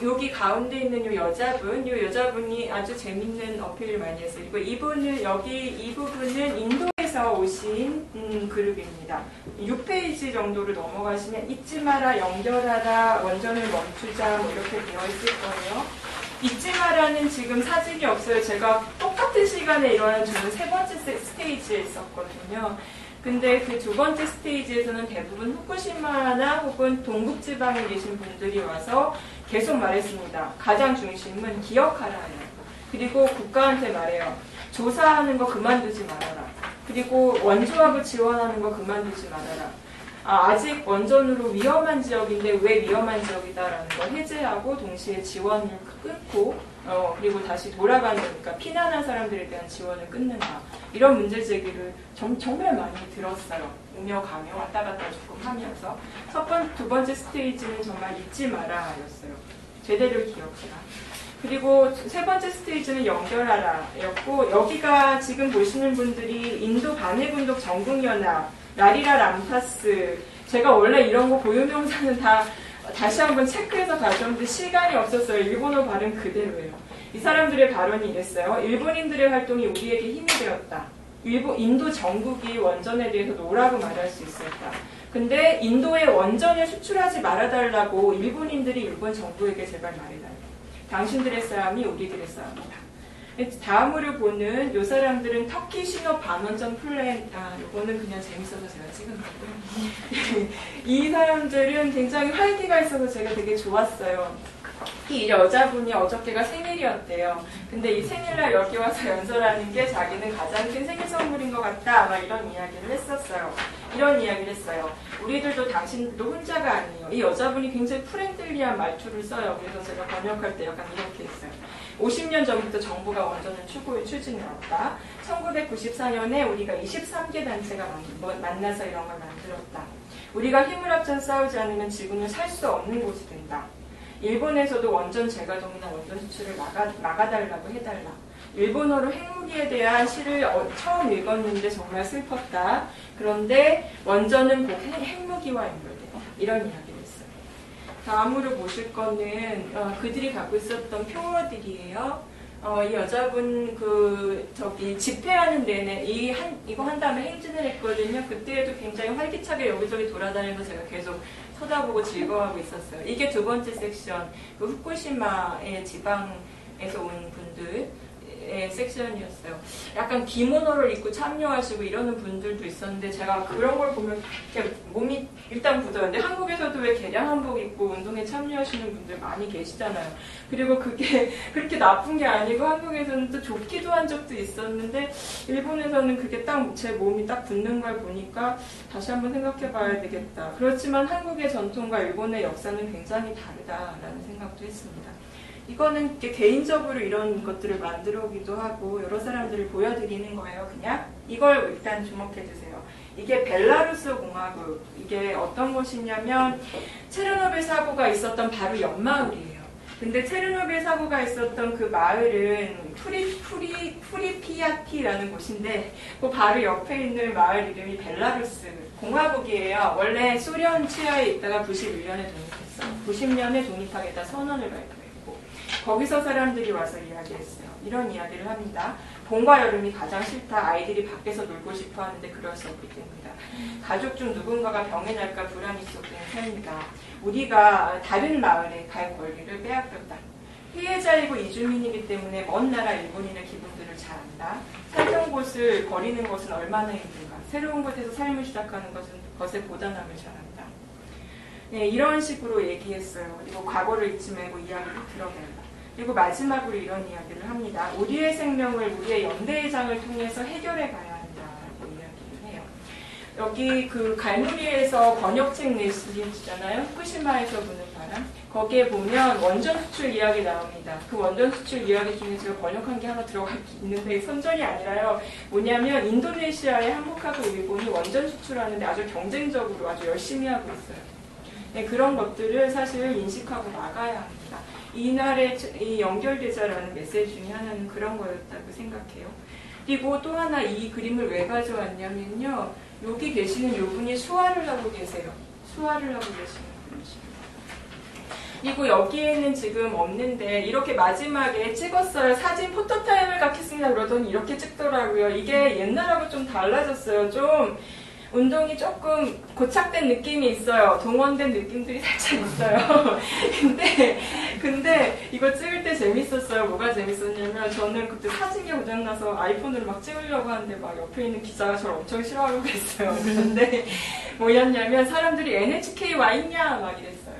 여기 가운데 있는 이 여자분이 아주 재밌는 어필을 많이 했어요. 그리고 이분은 이 부분은 인도에서 오신 그룹입니다. 6페이지 정도를 넘어가시면 잊지 마라, 연결하라, 원전을 멈추자 뭐 이렇게 되어 있을 거예요. 잊지 마라는 지금 사진이 없어요. 제가 똑같은 시간에 일어난 저는 세 번째 스테이지에 있었거든요. 근데 그 두 번째 스테이지에서는 대부분 후쿠시마나 혹은 동북지방에 계신 분들이 와서 계속 말했습니다. 가장 중심은 기억하라예요. 그리고 국가한테 말해요. 조사하는 거 그만두지 말아라. 그리고 원조합을 지원하는 거 그만두지 말아라. 아직 원전으로 위험한 지역인데 왜 위험한 지역이다라는 걸 해제하고 동시에 지원을 끊고 그리고 다시 돌아가는, 그러니까 피난한 사람들에 대한 지원을 끊는다. 이런 문제 제기를 정말 많이 들었어요. 오며 가며 왔다 갔다 조금 하면서 두 번째 스테이지는 정말 잊지 마라였어요. 제대로 기억해라. 그리고 세 번째 스테이지는 연결하라였고, 여기가 지금 보시는 분들이 인도 반해군독 정국연합, 라리라 람파스, 제가 원래 이런 거 고유명사는 다시 한번 체크해서 가져오는데 시간이 없었어요. 일본어 발음 그대로예요. 이 사람들의 발언이 이랬어요. 일본인들의 활동이 우리에게 힘이 되었다. 인도 정국이 원전에 대해서 노라고 말할 수 있었다. 근데 인도에 원전을 수출하지 말아달라고 일본인들이 일본 정부에게 제발 말해달라. 당신들의 싸움이 우리들의 싸움이다. 다음으로 보는 요 사람들은 터키 신호 반원전 플랜, 요거는 그냥 재밌어서 제가 찍은 거고요. 이 사람들은 굉장히 활기가 있어서 제가 되게 좋았어요. 이 여자분이 어저께가 생일이었대요. 근데 이 생일날 여기 와서 연설하는 게 자기는 가장 큰 생일 선물인 것 같다. 막 이런 이야기를 했었어요. 이런 이야기를 했어요. 우리들도 당신들도 혼자가 아니에요. 이 여자분이 굉장히 프렌들리한 말투를 써요. 그래서 제가 번역할 때 약간 이렇게 했어요. 50년 전부터 정부가 원전을 추진해왔다. 1994년에 우리가 23개 단체가 만나서 이런 걸 만들었다. 우리가 힘을 합쳐 싸우지 않으면 지구는 살 수 없는 곳이 된다. 일본에서도 원전 재가동이나 원전 수출을 막아달라고 해달라. 일본어로 핵무기에 대한 시를 처음 읽었는데 정말 슬펐다. 그런데 원전은 핵무기와 연결된다. 이런 이야기를 했어요. 다음으로 보실 거는 그들이 갖고 있었던 표어들이에요. 이 여자분 집회하는 내내 이거 한 다음에 행진을 했거든요. 그때에도 굉장히 활기차게 여기저기 돌아다니면서 제가 계속 쳐다보고 즐거워하고 있었어요. 이게 두 번째 섹션, 후쿠시마의 지방에서 온 분들의 섹션이었어요. 약간 기모노를 입고 참여하시고 이러는 분들도 있었는데 제가 그런 걸 보면 이렇게 몸이 일단 굳어요. 근데 한국에서도 왜 개량 한복 입고 운동에 참여하시는 분들 많이 계시잖아요. 그리고 그게 그렇게 나쁜 게 아니고 한국에서는 또 좋기도 한 적도 있었는데 일본에서는 그게 딱 제 몸이 딱 붙는 걸 보니까 다시 한번 생각해 봐야 되겠다. 그렇지만 한국의 전통과 일본의 역사는 굉장히 다르다라는 생각도 했습니다. 이거는 개인적으로 이런 것들을 만들어 오기도 하고 여러 사람들을 보여드리는 거예요. 그냥 이걸 일단 주목해 주세요. 이게 벨라루스 공화국, 이게 어떤 곳이냐면 체르노빌 사고가 있었던 바로 옆 마을이에요. 근데 체르노빌 사고가 있었던 그 마을은 프리피아티라는 곳인데 그 바로 옆에 있는 마을 이름이 벨라루스 공화국이에요. 원래 소련 치하에 있다가 91년에 독립했어요. 90년에 독립하겠다 선언을 발표했고 거기서 사람들이 와서 이야기했어요. 이런 이야기를 합니다. 봄과 여름이 가장 싫다. 아이들이 밖에서 놀고 싶어 하는데 그럴 수 없기 때문이다. 가족 중 누군가가 병에 날까 불안이 속된 삶이다. 우리가 다른 마을에 갈 권리를 빼앗겼다. 피해자이고 이주민이기 때문에 먼 나라 일본인의 기분들을 잘 안다. 살던 곳을 버리는 것은 얼마나 힘든가. 새로운 곳에서 삶을 시작하는 것에 고단함을 잘한다. 네, 이런 식으로 얘기했어요. 그리고 과거를 잊지 말고 이야기를 들어본다. 그리고 마지막으로 이런 이야기를 합니다. 우리의 생명을 우리의 연대의장을 통해서 해결해 가야 한다고 이야기를 해요. 여기 그 갈무리에서 번역책 내시잖아요. 후쿠시마에서 부는 바람. 거기에 보면 원전 수출 이야기 나옵니다. 그 원전 수출 이야기 중에 제가 번역한 게 하나 들어가 있는데 선전이 아니라요. 뭐냐면 인도네시아에 한국하고 일본이 원전 수출하는데 아주 경쟁적으로 아주 열심히 하고 있어요. 네, 그런 것들을 사실 인식하고 나가야 합니다. 이날에 이 연결되자라는 메시지 중에 하나는 그런 거였다고 생각해요. 그리고 또 하나 이 그림을 왜 가져왔냐면요. 여기 계시는 요 분이 수화를 하고 계세요. 수화를 하고 계시는 분이십니다. 그리고 여기에는 지금 없는데 이렇게 마지막에 찍었어요. 사진 포토타임을 갖겠습니다. 그러더니 이렇게 찍더라고요. 이게 옛날하고 좀 달라졌어요. 좀 운동이 조금 고착된 느낌이 있어요. 동원된 느낌들이 살짝 있어요. 근데 이거 찍을 때 재밌었어요. 뭐가 재밌었냐면 저는 그때 사진기 고장나서 아이폰으로 막 찍으려고 하는데 막 옆에 있는 기자가 저를 엄청 싫어하고 그랬어요. 그런데 뭐였냐면 사람들이 NHK 와 있냐 막 이랬어요.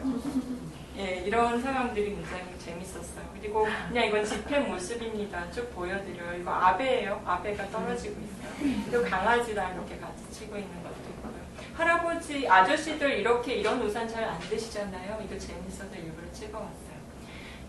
예, 이런 상황들이 굉장히 재밌었어요. 그리고 그냥 이건 집회 모습입니다. 쭉 보여드려요. 이거 아베예요. 아베가 떨어지고 있어요. 그리고 강아지랑 이렇게 같이 치고 있는 것도 있고요. 할아버지, 아저씨들 이렇게 이런 우산 잘 안 드시잖아요. 이거 재밌어서 일부러 찍어왔어요.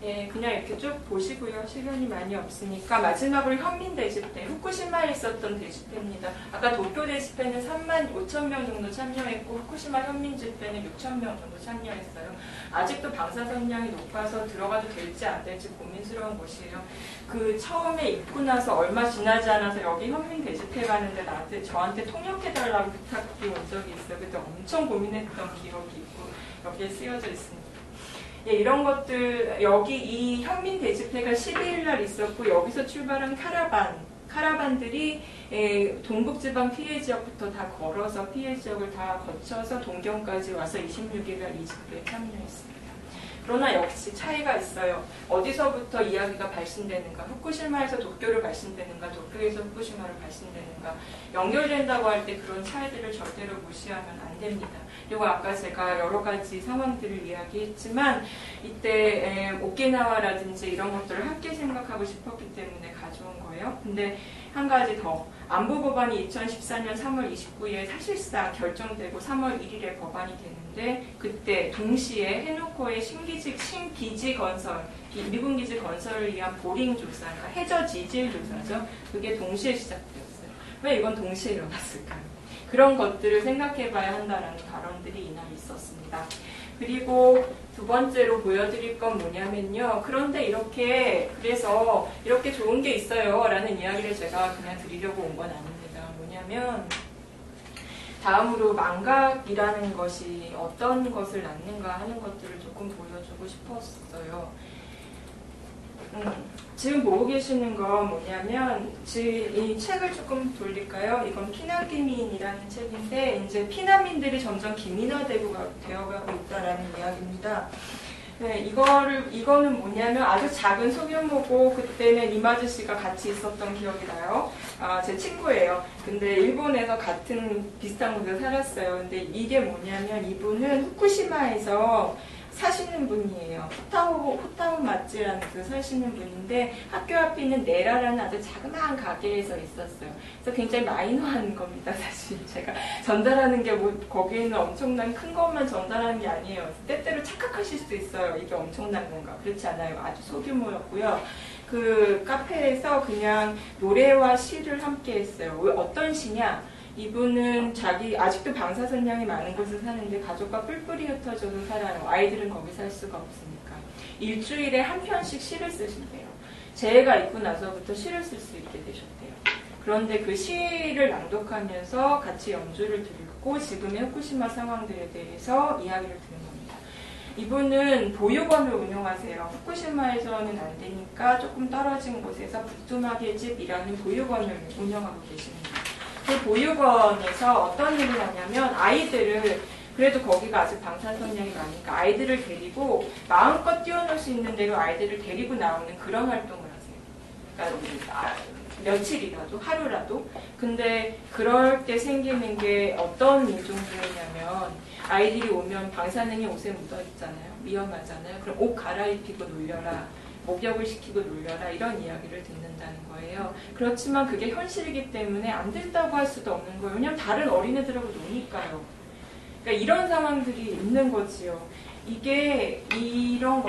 예, 그냥 이렇게 쭉 보시고요. 시간이 많이 없으니까 마지막으로 현민 대집회, 후쿠시마에 있었던 대집회입니다. 아까 도쿄 대집회는 35,000명 정도 참여했고 후쿠시마 현민 집회는 6,000명 정도 참여했어요. 아직도 방사선량이 높아서 들어가도 될지 안 될지 고민스러운 곳이에요. 그 처음에 입고 나서 얼마 지나지 않아서 여기 현민 대집회 가는데 저한테 통역해달라고 부탁이 온 적이 있어요. 그때 엄청 고민했던 기억이 있고 여기에 쓰여져 있습니다. 예, 이런 것들, 여기 이 현민 대집회가 12일 날 있었고, 여기서 출발한 카라반들이 동북지방 피해 지역부터 다 걸어서 피해 지역을 다 거쳐서 동경까지 와서 26일 날 이 집회에 참여했습니다. 그러나 역시 차이가 있어요. 어디서부터 이야기가 발신되는가, 후쿠시마에서 도쿄를 발신되는가, 도쿄에서 후쿠시마를 발신되는가, 연결된다고 할 때 그런 차이들을 절대로 무시하면 안 됩니다. 그리고 아까 제가 여러 가지 상황들을 이야기했지만 이때 오키나와라든지 이런 것들을 함께 생각하고 싶었기 때문에 가져온 거예요. 근데 한 가지 더, 안보법안이 2014년 3월 29일에 사실상 결정되고 3월 1일에 법안이 되는데 그때 동시에 해노코의 신기지 건설, 미군 기지 건설을 위한 보링 조사, 그러니까 해저 지질 조사죠. 그게 동시에 시작되었어요. 왜 이건 동시에 일어났을까요? 그런 것들을 생각해봐야 한다는 발언들이 이날 있었습니다. 그리고 두 번째로 보여드릴 건 뭐냐면요. 그런데 그래서 이렇게 좋은 게 있어요 라는 이야기를 제가 그냥 드리려고 온 건 아닙니다. 뭐냐면 다음으로 망각이라는 것이 어떤 것을 낳는가 하는 것들을 조금 보여주고 싶었어요. 지금 보고 계시는 건 뭐냐면, 이 책을 조금 돌릴까요? 이건 피난기민이라는 책인데, 이제 피난민들이 점점 기민화되고 되어가고 있다라는 이야기입니다. 네, 이거는 뭐냐면 아주 작은 소규모고, 그때는 이마즈 씨가 같이 있었던 기억이 나요. 제 친구예요. 근데 일본에서 비슷한 곳에 살았어요. 근데 이게 뭐냐면 이분은 후쿠시마에서 사시는 분이에요. 호타우 마츠라는 데 사시는 분인데 학교 앞에 있는 네라라는 아주 자그마한 가게에서 있었어요. 그래서 굉장히 마이너한 겁니다. 사실 제가 전달하는 게 거기에 있는 엄청난 큰 것만 전달하는 게 아니에요. 때때로 착각하실 수도 있어요. 이게 엄청난 건가. 그렇지 않아요. 아주 소규모였고요. 그 카페에서 그냥 노래와 시를 함께 했어요. 어떤 시냐? 이분은 아직도 방사선량이 많은 곳에 사는데 가족과 뿔뿔이 흩어져서 살아요. 아이들은 거기 살 수가 없으니까. 일주일에 한 편씩 시를 쓰신대요. 재해가 있고 나서부터 시를 쓸 수 있게 되셨대요. 그런데 그 시를 낭독하면서 같이 연주를 듣고 지금의 후쿠시마 상황들에 대해서 이야기를 듣는 겁니다. 이분은 보육원을 운영하세요. 후쿠시마에서는 안 되니까 조금 떨어진 곳에서 부뚜마개 집이라는 보육원을 운영하고 계십니다. 그 보육원에서 어떤 일을 하냐면 그래도 거기가 아직 방사선량이 많으니까 아이들을 데리고 마음껏 뛰어놀 수 있는 대로 아이들을 데리고 나오는 그런 활동을 하세요. 그러니까 며칠이라도, 하루라도. 근데 그럴 때 생기는 게 어떤 인종주의냐면 아이들이 오면 방사능이 옷에 묻어 있잖아요. 위험하잖아요. 그럼 옷 갈아입히고 놀려라. 목욕을 시키고 놀려라 이런 이야기를 듣는다는 거예요. 그렇지만 그게 현실이기 때문에 안 된다고 할 수도 없는 거예요. 왜냐하면 다른 어린애들하고 노니까요. 그러니까 이런 상황들이 있는 거지요. 이런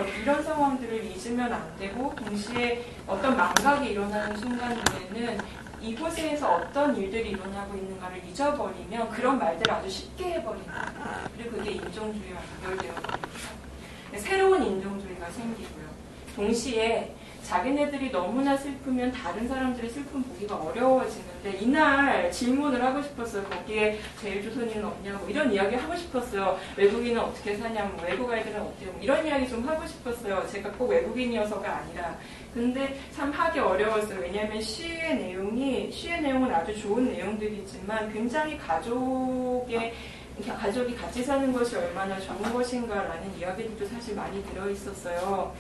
상황들을 잊으면 안 되고 동시에 어떤 망각이 일어나는 순간에는 이곳에서 어떤 일들이 일어나고 있는가를 잊어버리면 그런 말들을 아주 쉽게 해버린다. 그리고 그게 인종주의와 연결되어 버립니다. 새로운 인종주의가 생기고요. 동시에 자기네들이 너무나 슬프면 다른 사람들의 슬픔 보기가 어려워지는데 이날 질문을 하고 싶었어요. 거기에 제일조선인은 없냐고 이런 이야기 하고 싶었어요. 외국인은 어떻게 사냐고 외국 아이들은 어때요? 이런 이야기 좀 하고 싶었어요. 제가 꼭 외국인이어서가 아니라. 근데 참 하기 어려웠어요. 왜냐하면 시의 내용은 아주 좋은 내용들이지만 굉장히 가족이 같이 사는 것이 얼마나 좋은 것인가라는 이야기들도 사실 많이 들어있었어요.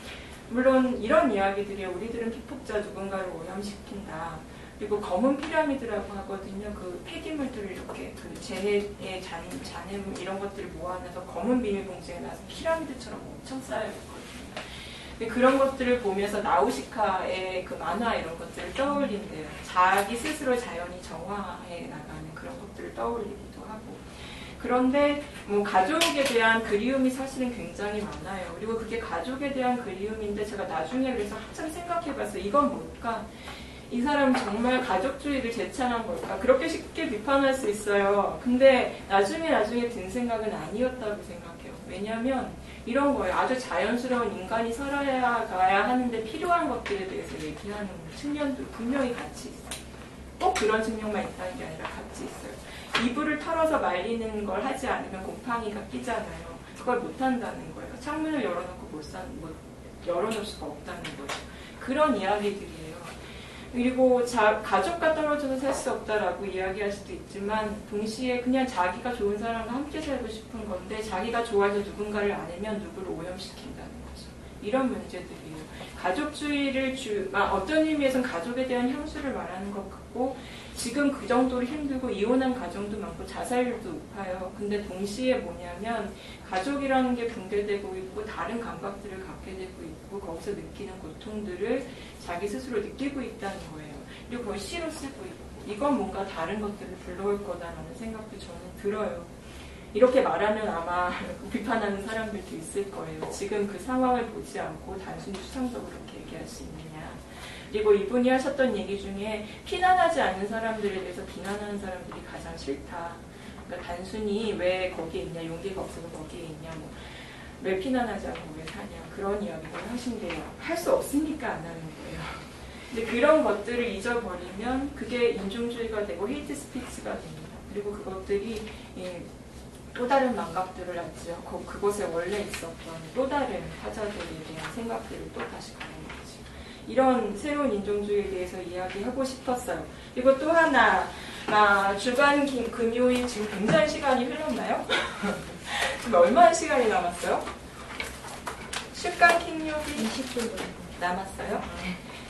물론 이런 이야기들이 우리들은 피폭자 누군가를 오염시킨다. 그리고 검은 피라미드라고 하거든요. 그 폐기물들을 이렇게 그 재해의 잔해물 이런 것들을 모아놔서 검은 비닐봉지에 놔서 피라미드처럼 엄청 쌓여있거든요. 근데 그런 것들을 보면서 나우시카의 그 만화 이런 것들을 떠올린대요. 자기 스스로 자연이 정화해 나가는 그런 것들을 떠올리기도 하고. 그런데 뭐 가족에 대한 그리움이 사실은 굉장히 많아요. 그리고 그게 가족에 대한 그리움인데 제가 나중에 그래서 한참 생각해봤어요. 이건 뭘까? 이 사람은 정말 가족주의를 제창한 걸까? 그렇게 쉽게 비판할 수 있어요. 근데 나중에 든 생각은 아니었다고 생각해요. 왜냐하면 이런 거예요. 아주 자연스러운 인간이 살아가야 하는데 필요한 것들에 대해서 얘기하는 측면도 분명히 같이 있어요. 꼭 그런 측면만 있다는 게 아니라 같이 있어요. 이불을 털어서 말리는 걸 하지 않으면 곰팡이가 끼잖아요. 그걸 못한다는 거예요. 창문을 열어놓고 열어놓을 수가 없다는 거죠. 그런 이야기들이에요. 그리고 가족과 떨어져서 살 수 없다라고 이야기할 수도 있지만 동시에 그냥 자기가 좋은 사람과 함께 살고 싶은 건데 자기가 좋아해서 누군가를 안으면 누구를 오염시킨다는 거죠. 이런 문제들이에요. 가족주의를 어떤 의미에서는 가족에 대한 향수를 말하는 것 같고 지금 그 정도로 힘들고 이혼한 가정도 많고 자살률도 높아요. 근데 동시에 뭐냐면 가족이라는 게 붕괴되고 있고 다른 감각들을 갖게 되고 있고 거기서 느끼는 고통들을 자기 스스로 느끼고 있다는 거예요. 그리고 그걸 시로 쓰고 있고 이건 뭔가 다른 것들을 불러올 거다라는 생각도 저는 들어요. 이렇게 말하면 아마 비판하는 사람들도 있을 거예요. 지금 그 상황을 보지 않고 단순히 추상적으로 그렇게 얘기할 수 있느냐. 그리고 이분이 하셨던 얘기 중에 피난하지 않는 사람들에 대해서 비난하는 사람들이 가장 싫다. 그러니까 단순히 왜 거기에 있냐, 용기가 없어서 거기에 있냐, 왜 피난하지 않고 왜 사냐 그런 이야기를 하신대요. 할 수 없으니까 안 하는 거예요. 근데 그런 것들을 잊어버리면 그게 인종주의가 되고 헤이트 스피치가 됩니다. 그리고 그것들이 또 다른 망각들을 낳죠. 그곳에 원래 있었던 또 다른 화자들에 대한 생각들을 또 다시 가는 거죠. 이런 새로운 인종주의에 대해서 이야기하고 싶었어요. 그리고 또 하나, 주간 금요일 지금 굉장히 시간이 흘렀나요? 지금 얼마나 시간이 남았어요? 주간 킹요일 20분 남았어요?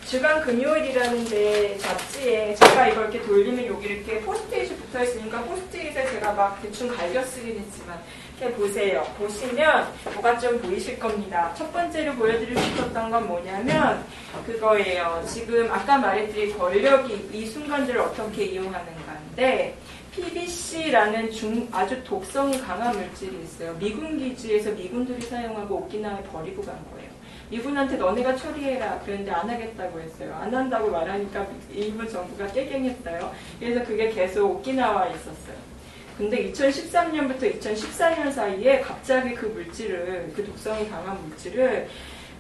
주간 금요일이라는데 잡지에 제가 이걸 이렇게 돌리면 여기 이렇게 포스트잇이 붙어 있으니까 포스트잇에 제가 막 대충 갈겨 쓰긴 했지만 이렇게 보세요. 보시면 뭐가 좀 보이실 겁니다. 첫 번째로 보여드리고 싶었던 건 뭐냐면 그거예요. 지금 아까 말했듯이 권력이 이 순간들을 어떻게 이용하는가인데 PBC라는 아주 독성이 강한 물질이 있어요. 미군 기지에서 미군들이 사용하고 오키나와에 버리고 간 거예요. 미군한테 너네가 처리해라 그랬는데 안 하겠다고 했어요. 안 한다고 말하니까 일본 정부가 깨갱했어요. 그래서 그게 계속 오키나와에 있었어요. 근데 2013년부터 2014년 사이에 갑자기 그 물질을, 그 독성이 강한 물질을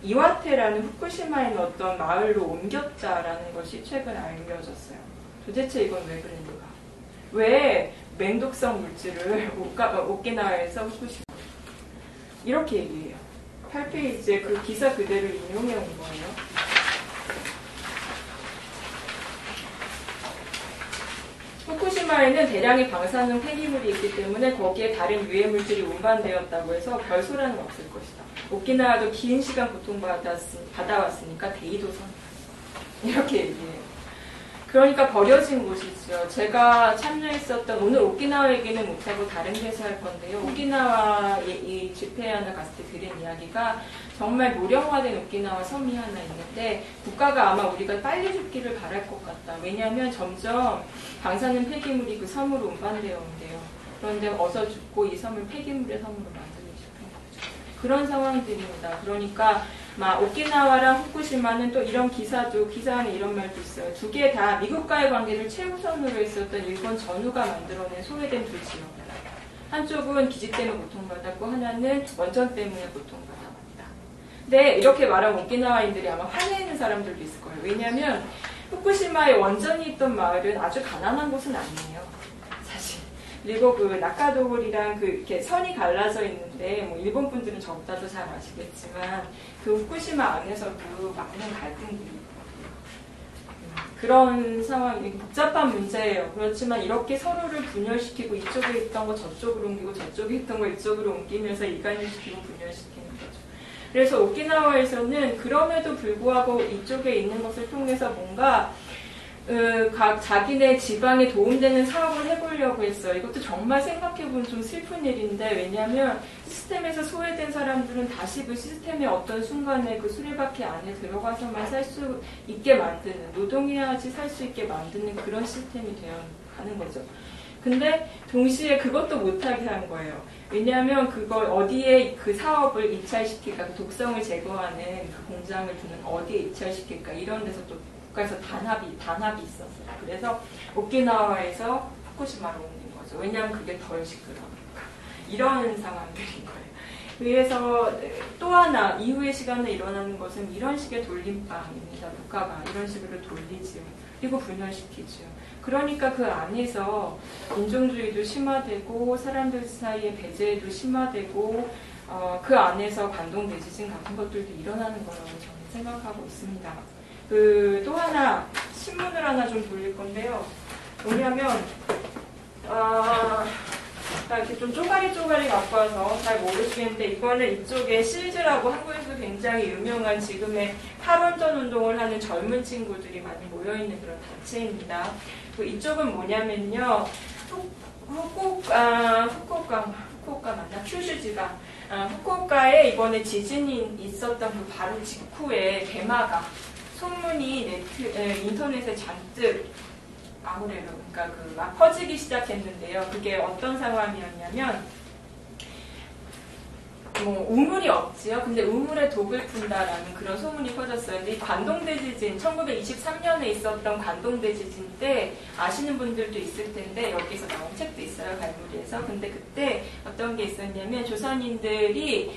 이와테라는 후쿠시마에 있는 어떤 마을로 옮겼다라는 것이 최근 알려졌어요. 도대체 이건 왜 그랬는가? 왜 맹독성 물질을 오키나와에서 후쿠시마 이렇게 얘기해요. 8페이지에 그 기사 그대로 인용해 온 거예요. 후쿠시마에는 대량의 방사능 폐기물이 있기 때문에 거기에 다른 유해 물질이 운반되었다고 해서 별 소란은 없을 것이다. 오키나와도 긴 시간 고통받아왔으니까 대이도선 이렇게 얘기해요. 그러니까 버려진 곳이죠. 제가 참여했었던 오늘 오키나와 얘기는 못하고 다른 데서 할 건데요. 오키나와 이 집회 하나 갔을 때 들은 이야기가 정말 모령화된 오키나와 섬이 하나 있는데 국가가 아마 우리가 빨리 죽기를 바랄 것 같다. 왜냐하면 점점 방사능 폐기물이 그 섬으로 운반되어 온대요. 그런데 어서 죽고 이 섬을 폐기물의 섬으로 만들고 싶은 거죠. 그런 상황들입니다. 그러니까 오키나와랑 후쿠시마는 또 이런 기사 안에 이런 말도 있어요. 두 개 다 미국과의 관계를 최우선으로 했었던 일본 전후가 만들어낸 소외된 두 지역. 한쪽은 기지 때문에 고통받았고 하나는 원전 때문에 고통받았다. 근데 이렇게 말하면 오키나와인들이 아마 화내는 사람들도 있을 거예요. 왜냐하면 후쿠시마에 원전이 있던 마을은 아주 가난한 곳은 아니에요. 사실. 그리고 그 나카도홀이랑 이렇게 선이 갈라져 있는데 일본 분들은 저보다도 잘 아시겠지만 그 후쿠시마 안에서도 많은 갈등들이 있거든요. 그런 상황이 복잡한 문제예요. 그렇지만 이렇게 서로를 분열시키고 이쪽에 있던 거 저쪽으로 옮기고 저쪽에 있던 거 이쪽으로 옮기면서 이간질시키고 분열시키는 거죠. 그래서 오키나와에서는 그럼에도 불구하고 이쪽에 있는 것을 통해서 뭔가 자기네 지방에 도움되는 사업을 해보려고 했어요. 이것도 정말 생각해보면 좀 슬픈 일인데 왜냐하면 시스템에서 소외된 사람들은 다시 그 시스템의 어떤 순간에 그 수레바퀴 안에 들어가서만 살 수 있게 만드는 노동해야지 살 수 있게 만드는 그런 시스템이 되어 가는 거죠. 근데 동시에 그것도 못하게 한 거예요. 왜냐하면 그걸 어디에 그 사업을 입찰시킬까, 그 독성을 제거하는 그 공장을 두는 어디에 입찰시킬까, 이런 데서 또 국가에서 단합이 있었어요. 그래서 오키나와에서 후쿠시마로 옮긴 거죠. 왜냐하면 그게 덜 시끄러우니까. 이런 상황들인 거예요. 그래서 또 하나 이후의 시간에 일어나는 것은 이런 식의 돌림방입니다. 국가가 이런 식으로 돌리지요. 그리고 분열시키지요. 그러니까 그 안에서 인종주의도 심화되고 사람들 사이의 배제도 심화되고 그 안에서 관동 대지진 같은 것들도 일어나는 거라고 저는 생각하고 있습니다. 그 또 하나 신문을 하나 좀 돌릴 건데요. 뭐냐면 이렇게 좀 쪼가리 갖고 와서 잘 모르시겠는데, 이거는 이쪽에 실즈라고 한국에서 굉장히 유명한 지금의 탈원전 운동을 하는 젊은 친구들이 많이 모여있는 그런 단체입니다. 이쪽은 뭐냐면요, 후쿠오카 맞나? 큐슈지가 후쿠오카에 이번에 지진이 있었던 그 바로 직후에 대마가 소문이 인터넷에 잔뜩 아무래도 그러니까 막 퍼지기 시작했는데요. 그게 어떤 상황이었냐면, 우물이 없지요. 근데 우물에 독을 푼다라는 그런 소문이 퍼졌어요. 근데 이 관동대지진, 1923년에 있었던 관동대지진 때 아시는 분들도 있을 텐데, 여기서 나온 책도 있어요, 갈무리에서. 근데 그때 어떤 게 있었냐면, 조선인들이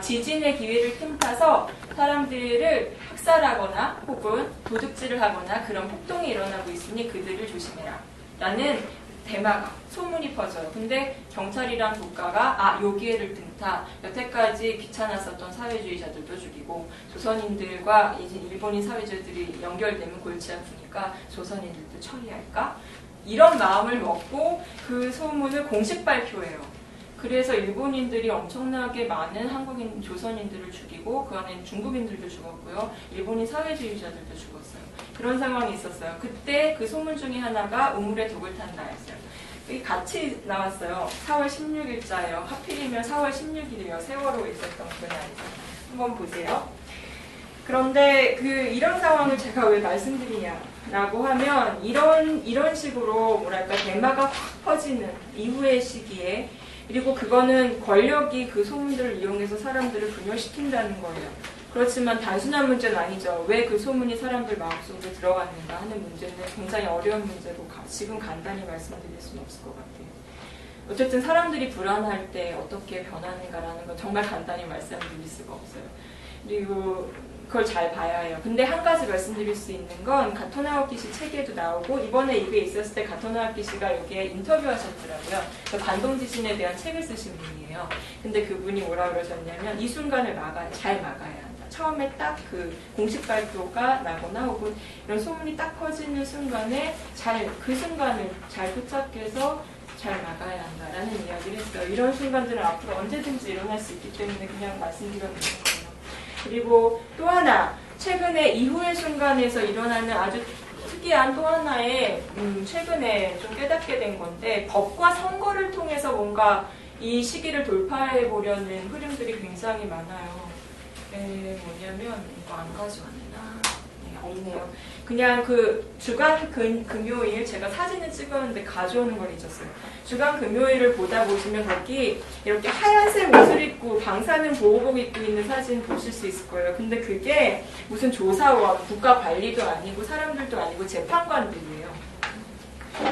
지진의 기회를 틈타서 사람들을 학살하거나 혹은 도둑질을 하거나 그런 폭동이 일어나고 있으니 그들을 조심해라 라는 대마가 소문이 퍼져요. 근데 경찰이랑 국가가 요 기회를 틈타 여태까지 귀찮았었던 사회주의자들도 죽이고 조선인들과 일본인 사회주의들이 연결되면 골치 아프니까 조선인들도 처리할까? 이런 마음을 먹고 그 소문을 공식 발표해요. 그래서 일본인들이 엄청나게 많은 한국인 조선인들을 죽이고 그 안에 중국인들도 죽었고요. 일본인 사회주의자들도 죽었어요. 그런 상황이 있었어요. 그때 그 소문 중에 하나가 우물에 독을 탄다였어요. 이게 같이 나왔어요. 4월 16일자예요. 하필이면 4월 16일이에요. 세월호에 있었던 그날이죠. 한번 보세요. 그런데 이런 상황을 제가 왜 말씀드리냐라고 하면 이런 식으로 뭐랄까 대마가 확 퍼지는 이후의 시기에, 그리고 그거는 권력이 그 소문들을 이용해서 사람들을 분열시킨다는 거예요. 그렇지만 단순한 문제는 아니죠. 왜 그 소문이 사람들 마음속에 들어갔는가 하는 문제는 굉장히 어려운 문제고 지금 간단히 말씀드릴 수는 없을 것 같아요. 어쨌든 사람들이 불안할 때 어떻게 변하는가라는 건 정말 간단히 말씀드릴 수가 없어요. 그리고 그걸 잘 봐야 해요. 근데 한 가지 말씀드릴 수 있는 건 가토나오키 씨 책에도 나오고, 이번에 이게 있었을 때 가토나오키 씨가 여기에 인터뷰하셨더라고요. 그 관동 지진에 대한 책을 쓰신 분이에요. 근데 그분이 뭐라 그러셨냐면, 이 순간을 잘 막아야 한다. 처음에 딱 그 공식 발표가 나거나 혹은 이런 소문이 딱 퍼지는 순간에 그 순간을 잘 포착해서 잘 막아야 한다라는 이야기를 했어요. 이런 순간들은 앞으로 언제든지 일어날 수 있기 때문에 그냥 말씀드렸는 거예요. 그리고 또 하나, 최근에 이후의 순간에서 일어나는 아주 특이한 또 하나의 최근에 좀 깨닫게 된 건데, 법과 선거를 통해서 뭔가 이 시기를 돌파해 보려는 흐름들이 굉장히 많아요. 뭐냐면 이거 안 가져왔나? 네, 없네요. 그냥 그 주간 금요일 제가 사진을 찍었는데 가져오는 걸 잊었어요. 주간 금요일을 보다 보시면 거기 이렇게 하얀색 옷을 입고 방사능 보호복 입고 있는 사진 보실 수 있을 거예요. 근데 그게 무슨 조사원, 국가 관리도 아니고 사람들도 아니고 재판관들이에요.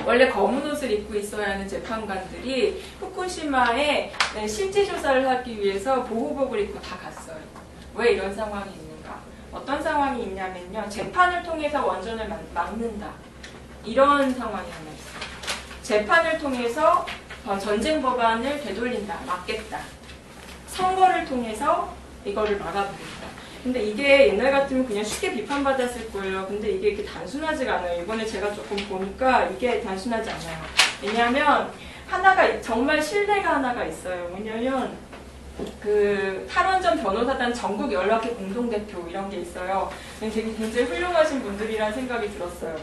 원래 검은 옷을 입고 있어야 하는 재판관들이 후쿠시마에 실제 조사를 하기 위해서 보호복을 입고 다 갔어요. 왜 이런 상황이 있는가? 어떤 상황이 있냐면요. 재판을 통해서 원전을 막는다. 이런 상황이 하나 있어요. 재판을 통해서 전쟁 법안을 되돌린다. 막겠다. 선거를 통해서 이거를 막아보겠다. 근데 이게 옛날 같으면 그냥 쉽게 비판받았을 거예요. 근데 이게 이렇게 단순하지가 않아요. 이번에 제가 조금 보니까 이게 단순하지 않아요. 왜냐하면 정말 신뢰가 하나가 있어요. 뭐냐면 그 탈원전 변호사단 전국 연락회 공동대표 이런 게 있어요. 되게 굉장히 훌륭하신 분들이라는 생각이 들었어요.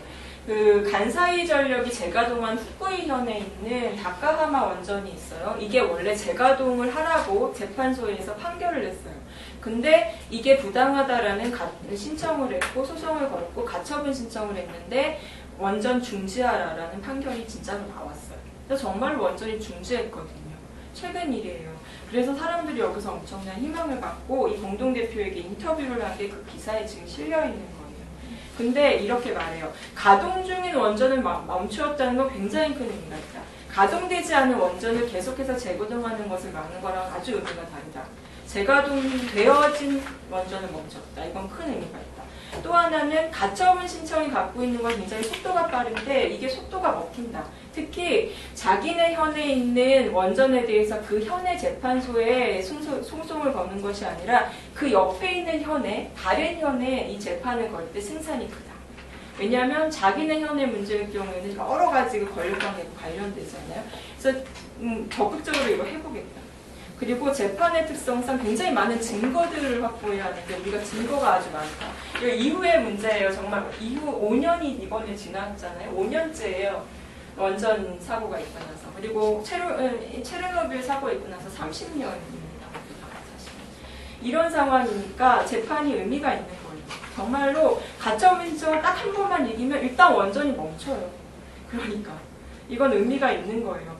그 간사이 전력이 재가동한 후쿠이현에 있는 다카하마 원전이 있어요. 이게 원래 재가동을 하라고 재판소에서 판결을 냈어요. 근데 이게 부당하다라는 신청을 했고 소송을 걸었고 가처분 신청을 했는데 원전 중지하라라는 판결이 진짜로 나왔어요. 그래서 정말로 원전이 중지했거든요. 최근 일이에요. 그래서 사람들이 여기서 엄청난 희망을 갖고 이 공동대표에게 인터뷰를 한 게 그 기사에 지금 실려 있는 거예요. 근데 이렇게 말해요. 가동 중인 원전을 멈추었다는 건 굉장히 큰 의미가 있다. 가동되지 않은 원전을 계속해서 재가동하는 것을 막는 거랑 아주 의미가 다르다. 재가동되어진 원전을 멈췄다. 이건 큰 의미가 있다. 또 하나는 가처분 신청이 갖고 있는 건 굉장히 속도가 빠른데 이게 속도가 먹힌다. 특히 자기네 현에 있는 원전에 대해서 그 현의 재판소에 소송을 거는 것이 아니라 그 옆에 있는 현에, 다른 현에 이 재판을 걸 때 승산이 크다. 왜냐하면 자기네 현의 문제일 경우에는 여러 가지 권력관계가 관련되잖아요. 그래서 적극적으로 이거 해보겠다. 그리고 재판의 특성상 굉장히 많은 증거들을 확보해야 하는데 우리가 증거가 아주 많다. 이거 이후의 문제예요. 정말 이후 5년이 이번에 지났잖아요. 5년째예요. 원전 사고가 있고 나서. 그리고 체르노빌 사고가 있고 나서 30년입니다. 사실. 이런 상황이니까 재판이 의미가 있는 거예요. 정말로 가처분 신청을 딱 한 번만 이기면 일단 원전이 멈춰요. 그러니까 이건 의미가 있는 거예요.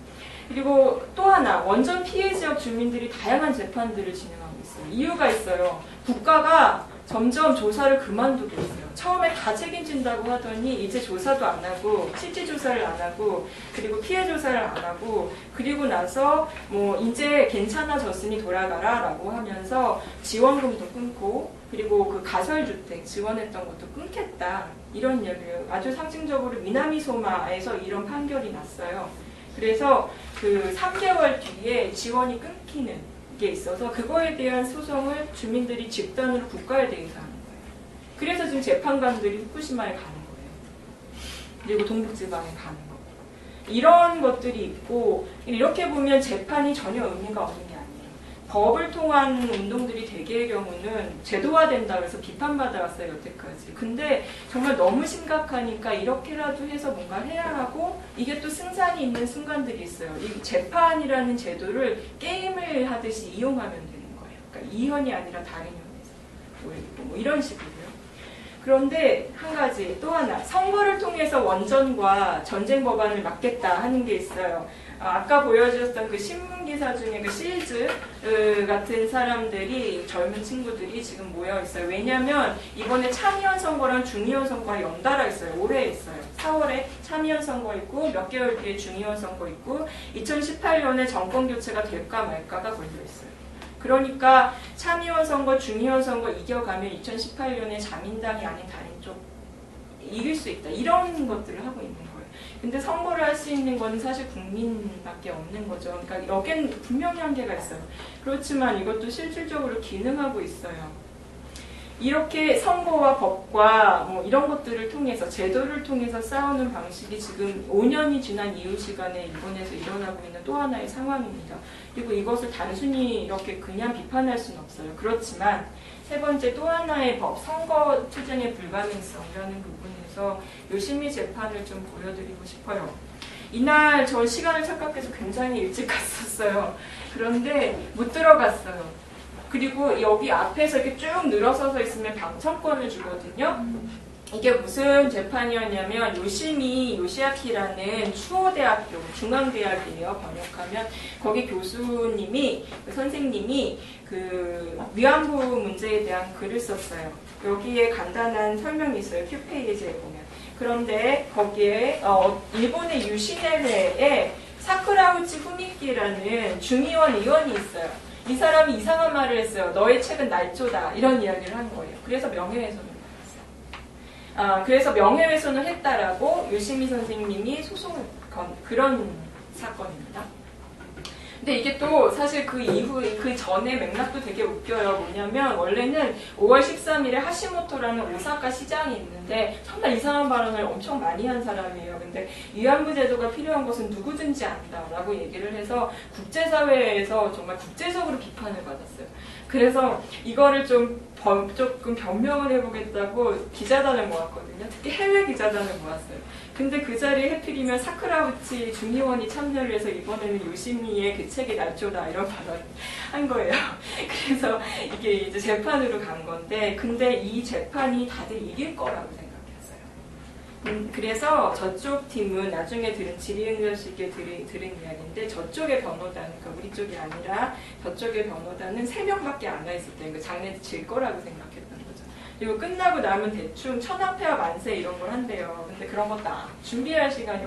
그리고 또 하나, 원전 피해 지역 주민들이 다양한 재판들을 진행하고 있어요. 이유가 있어요. 국가가 점점 조사를 그만두고 있어요. 처음에 다 책임진다고 하더니 이제 조사도 안 하고, 실질 조사를 안 하고, 그리고 피해 조사를 안 하고, 그리고 나서 뭐 이제 괜찮아졌으니 돌아가라 라고 하면서 지원금도 끊고, 그리고 그 가설주택 지원했던 것도 끊겠다. 이런 얘기예요. 아주 상징적으로 미나미소마에서 이런 판결이 났어요. 그래서 그 3개월 뒤에 지원이 끊기는 게 있어서 그거에 대한 소송을 주민들이 집단으로 국가에 대해서 하는 거예요. 그래서 지금 재판관들이 후쿠시마에 가는 거예요. 그리고 동북지방에 가는 거예요. 이런 것들이 있고 이렇게 보면 재판이 전혀 의미가 없는 게 아니에요. 법을 통한 운동들이 대개의 경우는 제도화된다 그래서 비판받아왔어요, 여태까지. 근데 정말 너무 심각하니까 이렇게라도 해서 뭔가 해야 하고 이게 또 승산이 있는 순간들이 있어요. 이 재판이라는 제도를 게임을 하듯이 이용하면 되는 거예요. 그러니까 이 현이 아니라 다른 현에서. 뭐 이런 식으로요. 그런데 한 가지, 또 하나. 선거를 통해서 원전과 전쟁 법안을 막겠다 하는 게 있어요. 아까 보여주셨던 그 신문기사 중에 그 실즈 같은 사람들이, 젊은 친구들이 지금 모여 있어요. 왜냐면 이번에 참의원 선거랑 중의원 선거가 연달아 있어요. 올해 있어요. 4월에 참의원 선거 있고 몇 개월 뒤에 중의원 선거 있고 2018년에 정권 교체가 될까 말까가 걸려 있어요. 그러니까 참의원 선거, 중의원 선거 이겨가면 2018년에 자민당이 아닌 다른 쪽 이길 수 있다. 이런 것들을 하고 있는 거예요. 근데 선거를 할 수 있는 건 사실 국민밖에 없는 거죠. 그러니까 여기엔 분명히 한계가 있어요. 그렇지만 이것도 실질적으로 기능하고 있어요. 이렇게 선거와 법과 뭐 이런 것들을 통해서, 제도를 통해서 싸우는 방식이 지금 5년이 지난 이후 시간에 일본에서 일어나고 있는 또 하나의 상황입니다. 그리고 이것을 단순히 이렇게 그냥 비판할 수는 없어요. 그렇지만 세 번째 또 하나의 법, 선거 투쟁의 불가능성이라는 부분에서 요시미 재판을 좀 보여드리고 싶어요. 이날 저 시간을 착각해서 굉장히 일찍 갔었어요. 그런데 못 들어갔어요. 그리고 여기 앞에서 이렇게 쭉 늘어서서 있으면 방청권을 주거든요. 이게 무슨 재판이었냐면 요시아키라는 추호대학교, 중앙대학이에요. 번역하면 거기 교수님이, 그 선생님이 그 위안부 문제에 대한 글을 썼어요. 여기에 간단한 설명이 있어요. 큐페이지에 보면. 그런데 거기에 일본의 유시네회에 사쿠라우치 후미키라는 중의원 의원이 있어요. 이 사람이 이상한 말을 했어요. 너의 책은 날조다. 이런 이야기를 한 거예요. 그래서 명예훼손을 받았어요. 그래서 명예훼손을 했다라고 요시미 선생님이 소송을 건 그런 사건입니다. 근데 이게 또 사실 그 이후, 그 전에 맥락도 되게 웃겨요. 뭐냐면 원래는 5월 13일에 하시모토라는 오사카 시장이 있는데 정말 이상한 발언을 엄청 많이 한 사람이에요. 근데 위안부 제도가 필요한 것은 누구든지 안다라고 얘기를 해서 국제사회에서 정말 국제적으로 비판을 받았어요. 그래서 이거를 조금 변명을 해보겠다고 기자단을 모았거든요. 특히 해외 기자단을 모았어요. 근데 그 자리에 해필이면 사쿠라우치 중의원이 참여를 해서 이번에는 요시미의 그 책이 날조다 이런 발언을 한 거예요. 그래서 이게 이제 재판으로 간 건데, 근데 이 재판이 다들 이길 거라고 생각했어요. 그래서 저쪽 팀은 나중에 들은 질의응답식에 들은 이야기인데 저쪽의 변호단, 그러니까 우리 쪽이 아니라 저쪽의 변호단은 3명밖에 안 가 있었대요. 그 장례에서 질 거라고 생각했던 거죠. 그리고 끝나고 나면 대충 천하패와 만세 이런 걸 한대요. 근데 그런 것도 준비할 시간이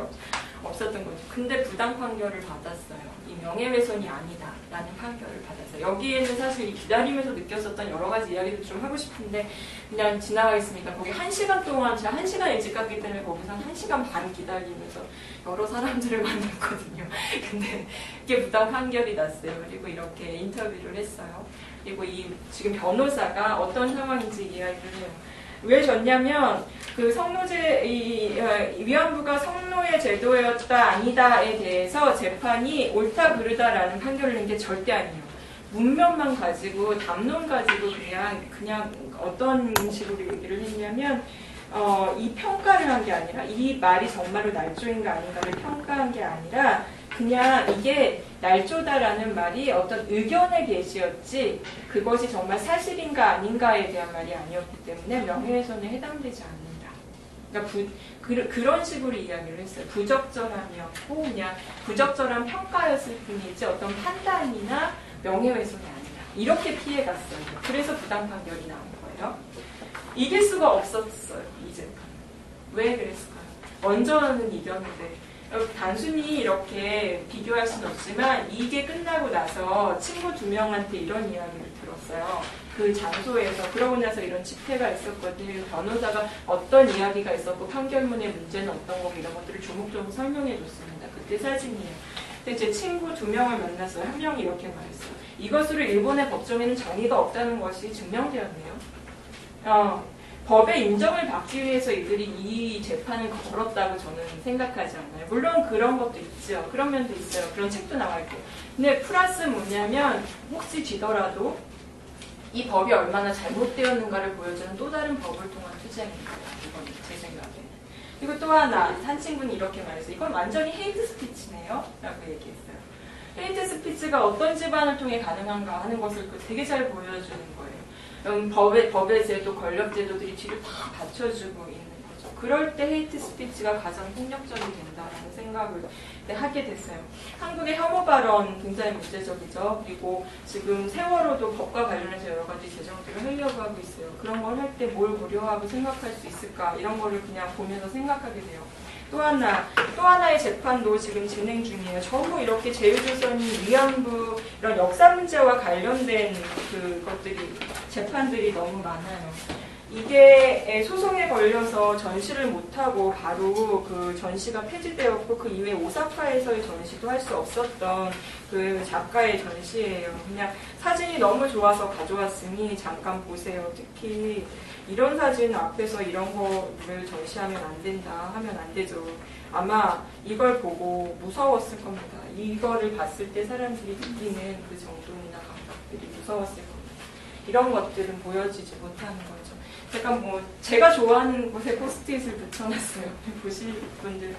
없었던 거죠. 근데 부당 판결을 받았어요. 이 명예훼손이 아니다 라는 판결을 받았어요. 여기에는 사실 기다리면서 느꼈었던 여러 가지 이야기도 좀 하고 싶은데 그냥 지나가겠습니다. 거기 1시간 동안 제가 1시간 일찍 갔기 때문에 거기서 1시간 반 기다리면서 여러 사람들을 만났거든요. 근데 이게 부당 판결이 났어요. 그리고 이렇게 인터뷰를 했어요. 그리고 이 지금 변호사가 어떤 상황인지 이야기를 해요. 왜 졌냐면 그 성노제 위안부가 성노예 제도였다 아니다에 대해서 재판이 옳다 그르다라는 판결을 낸 게 절대 아니에요. 문면만 가지고 담론 가지고 그냥 어떤 식으로 얘기를 했냐면 이 평가를 한 게 아니라 이 말이 정말로 날조인가 아닌가를 평가한 게 아니라 그냥 이게 날조다라는 말이 어떤 의견의 계시였지 그것이 정말 사실인가 아닌가에 대한 말이 아니었기 때문에 명예훼손에 해당되지 않는다. 그러니까 그런 식으로 이야기를 했어요. 부적절함이었고 그냥 부적절한 평가였을 뿐이지 어떤 판단이나 명예훼손이 아니다. 이렇게 피해갔어요. 그래서 부당 판결이 나온 거예요. 이길 수가 없었어요. 이 재판. 왜 그랬을까요? 먼저는 이겼는데 단순히 이렇게 비교할 수는 없지만 이게 끝나고 나서 친구 2명한테 이런 이야기를 들었어요. 그 장소에서 그러고 나서 이런 집회가 있었거든요. 변호사가 어떤 이야기가 있었고 판결문의 문제는 어떤 거고 이런 것들을 조목조목 설명해 줬습니다. 그때 사진이에요. 근데 제 친구 2명을 만났어요. 한 명이 이렇게 말했어요. 이것으로 일본의 법정에는 정의가 없다는 것이 증명되었네요. 법의 인정을 받기 위해서 이들이 이 재판을 걸었다고 저는 생각하지 않아요. 물론 그런 것도 있죠. 그런 면도 있어요. 그런 책도 나와 있고. 근데 플러스 뭐냐면 혹시 지더라도 이 법이 얼마나 잘못되었는가를 보여주는 또 다른 법을 통한 투쟁입니다. 이건 제 생각에는. 그리고 또 하나 한 친구는 이렇게 말했어요. 이건 완전히 헤이트 스피치네요. 라고 얘기했어요. 헤이트 스피치가 어떤 집안을 통해 가능한가 하는 것을 되게 잘 보여주는 거예요. 법의 제도, 권력 제도들이 뒤를 다 받쳐주고 있는 거죠. 그럴 때 헤이트 스피치가 가장 폭력적이 된다라는 생각을 하게 됐어요. 한국의 혐오 발언 굉장히 문제적이죠. 그리고 지금 세월호도 법과 관련해서 여러 가지 제정들을 하려고 하고 있어요. 그런 걸 할 때 뭘 고려하고 생각할 수 있을까 이런 거를 그냥 보면서 생각하게 돼요. 또 하나의 재판도 지금 진행 중이에요. 전부 이렇게 제휴조선이 위안부 이런 역사 문제와 관련된 그것들이 재판들이 너무 많아요. 이게 소송에 걸려서 전시를 못하고 바로 그 전시가 폐지되었고 그 이후에 오사카에서의 전시도 할 수 없었던 그 작가의 전시예요. 그냥 사진이 너무 좋아서 가져왔으니 잠깐 보세요. 특히 이런 사진 앞에서 이런 거를 전시하면 안 된다 하면 안 되죠. 아마 이걸 보고 무서웠을 겁니다. 이거를 봤을 때 사람들이 느끼는 그 정도나 감각들이 무서웠을 겁니다. 이런 것들은 보여지지 못하는 거죠. 제가 좋아하는 곳에 포스트잇을 붙여놨어요. 보실 분들.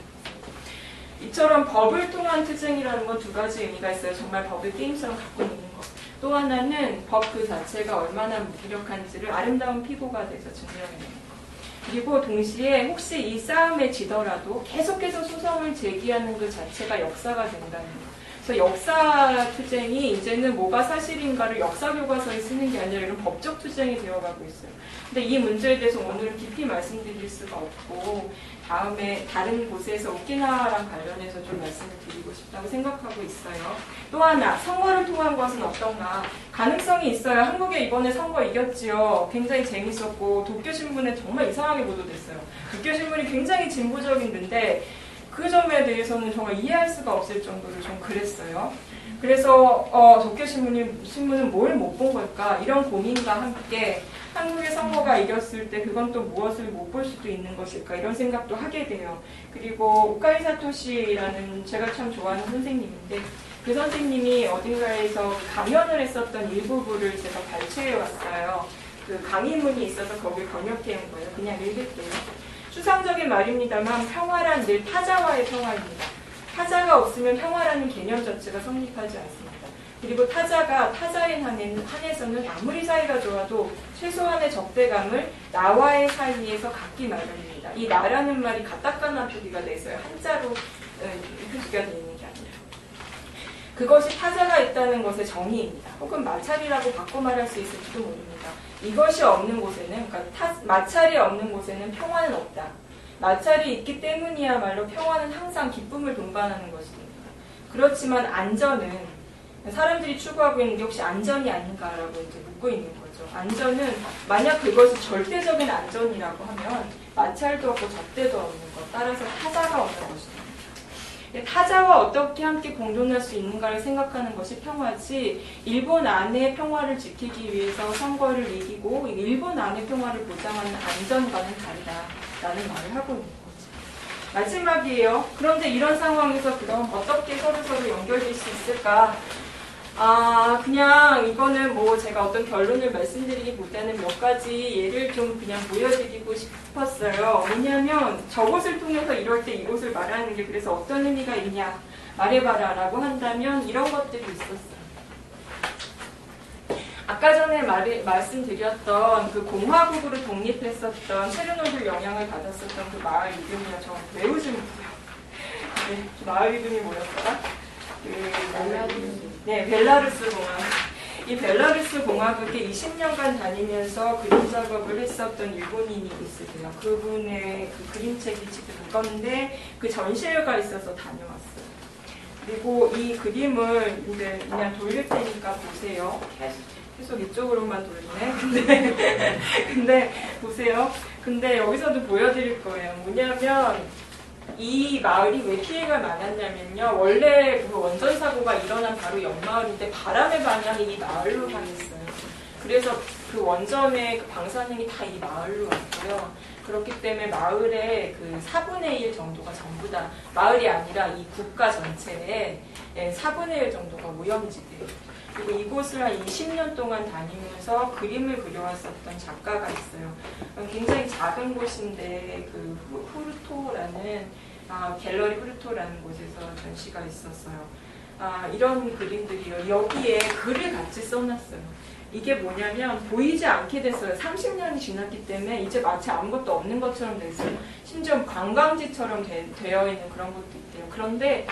이처럼 법을 통한 투쟁이라는 건 2가지 의미가 있어요. 정말 법을 게임처럼 갖고 노는 것. 또 하나는 법 그 자체가 얼마나 무기력한지를 아름다운 피고가 돼서 증명해내는 것. 그리고 동시에 혹시 이 싸움에 지더라도 계속해서 소송을 제기하는 그 자체가 역사가 된다는 것. 그래서 역사 투쟁이 이제는 뭐가 사실인가를 역사 교과서에 쓰는 게 아니라 이런 법적 투쟁이 되어가고 있어요. 근데 이 문제에 대해서 오늘은 깊이 말씀드릴 수가 없고 다음에 다른 곳에서 오키나와랑 관련해서 좀 말씀을 드리고 싶다고 생각하고 있어요. 또 하나, 선거를 통한 것은 어떤가? 가능성이 있어요. 한국에 이번에 선거 이겼지요. 굉장히 재밌었고 도쿄신문에 정말 이상하게 보도됐어요. 도쿄신문이 굉장히 진보적인데 그 점에 대해서는 정말 이해할 수가 없을 정도로 좀 그랬어요. 그래서 도쿄신문은 뭘 못 본 걸까? 이런 고민과 함께 한국의 선거가 이겼을 때 그건 또 무엇을 못 볼 수도 있는 것일까? 이런 생각도 하게 돼요. 그리고 오카이 사토시라는 제가 참 좋아하는 선생님인데 그 선생님이 어딘가에서 강연을 했었던 일부분을 제가 발췌해 왔어요. 그 강의문이 있어서 거기를 번역해 온 거예요. 그냥 읽을게요. 추상적인 말입니다만 평화란 늘 타자와의 평화입니다. 타자가 없으면 평화라는 개념 자체가 성립하지 않습니다. 그리고 타자에 한해서는 아무리 사이가 좋아도 최소한의 적대감을 나와의 사이에서 갖기 마련입니다. 이 나라는 말이 가타카나 표기가 돼 있어요. 한자로 표기가 되어 있는 게 아니라. 그것이 타자가 있다는 것의 정의입니다. 혹은 마찰이라고 바꿔 말할 수 있을지도 모릅니다. 이것이 없는 곳에는, 그러니까 마찰이 없는 곳에는 평화는 없다. 마찰이 있기 때문이야말로 평화는 항상 기쁨을 동반하는 것입니다. 그렇지만 안전은, 사람들이 추구하고 있는 게 혹시 안전이 아닌가라고 이제 묻고 있는 거죠. 안전은 만약 그것이 절대적인 안전이라고 하면 마찰도 없고 적대도 없는 것, 따라서 타자가 없는 것입니다. 타자와 어떻게 함께 공존할 수 있는가를 생각하는 것이 평화지, 일본 안의 평화를 지키기 위해서 선거를 이기고 일본 안의 평화를 보장하는 안전과는 다르다라는 말을 하고 있는 거죠. 마지막이에요. 그런데 이런 상황에서 그럼 어떻게 서로 연결될 수 있을까? 그냥 이거는 뭐 제가 어떤 결론을 말씀드리기보다는 몇 가지 예를 좀 그냥 보여드리고 싶었어요. 왜냐하면 저것을 통해서 이럴 때 이것을 말하는 게 그래서 어떤 의미가 있냐 말해봐라 라고 한다면 이런 것들이 있었어요. 아까 전에 말씀드렸던 그 공화국으로 독립했었던 체르노빌 영향을 받았었던 그 마을 이름이요. 저 외우지 못해요. 네, 마을 이름이 뭐였더라? 벨라루스 공화국. 이 벨라루스 공화국에 20년간 다니면서 그림 작업을 했었던 일본인이 있으세요. 그분의 그 그림책이 지금 이건데 그 전시회가 있어서 다녀왔어요. 그리고 이 그림을 이제 그냥 돌릴 테니까 보세요. 계속 이쪽으로만 돌리네. 근데 보세요. 근데 여기서도 보여드릴 거예요. 뭐냐면 이 마을이 왜 피해가 많았냐면요. 원래 그 원전 사고가 일어난 바로 옆마을인데 바람의 방향이 이 마을로 향했어요. 그래서 그 원전의 그 방사능이 다 이 마을로 왔고요. 그렇기 때문에 마을의 그 4분의 1 정도가 전부 다, 마을이 아니라 이 국가 전체의 4분의 1 정도가 오염지대예요. 그리고 이곳을 한 20년 동안 다니면서 그림을 그려왔었던 작가가 있어요. 굉장히 작은 곳인데 그 후르토라는 갤러리 후르토라는 곳에서 전시가 있었어요. 이런 그림들이요. 여기에 글을 같이 써놨어요. 이게 뭐냐면 보이지 않게 됐어요. 30년이 지났기 때문에 이제 마치 아무것도 없는 것처럼 됐어요. 심지어 관광지처럼 되어 있는 그런 것도 있대요. 그런데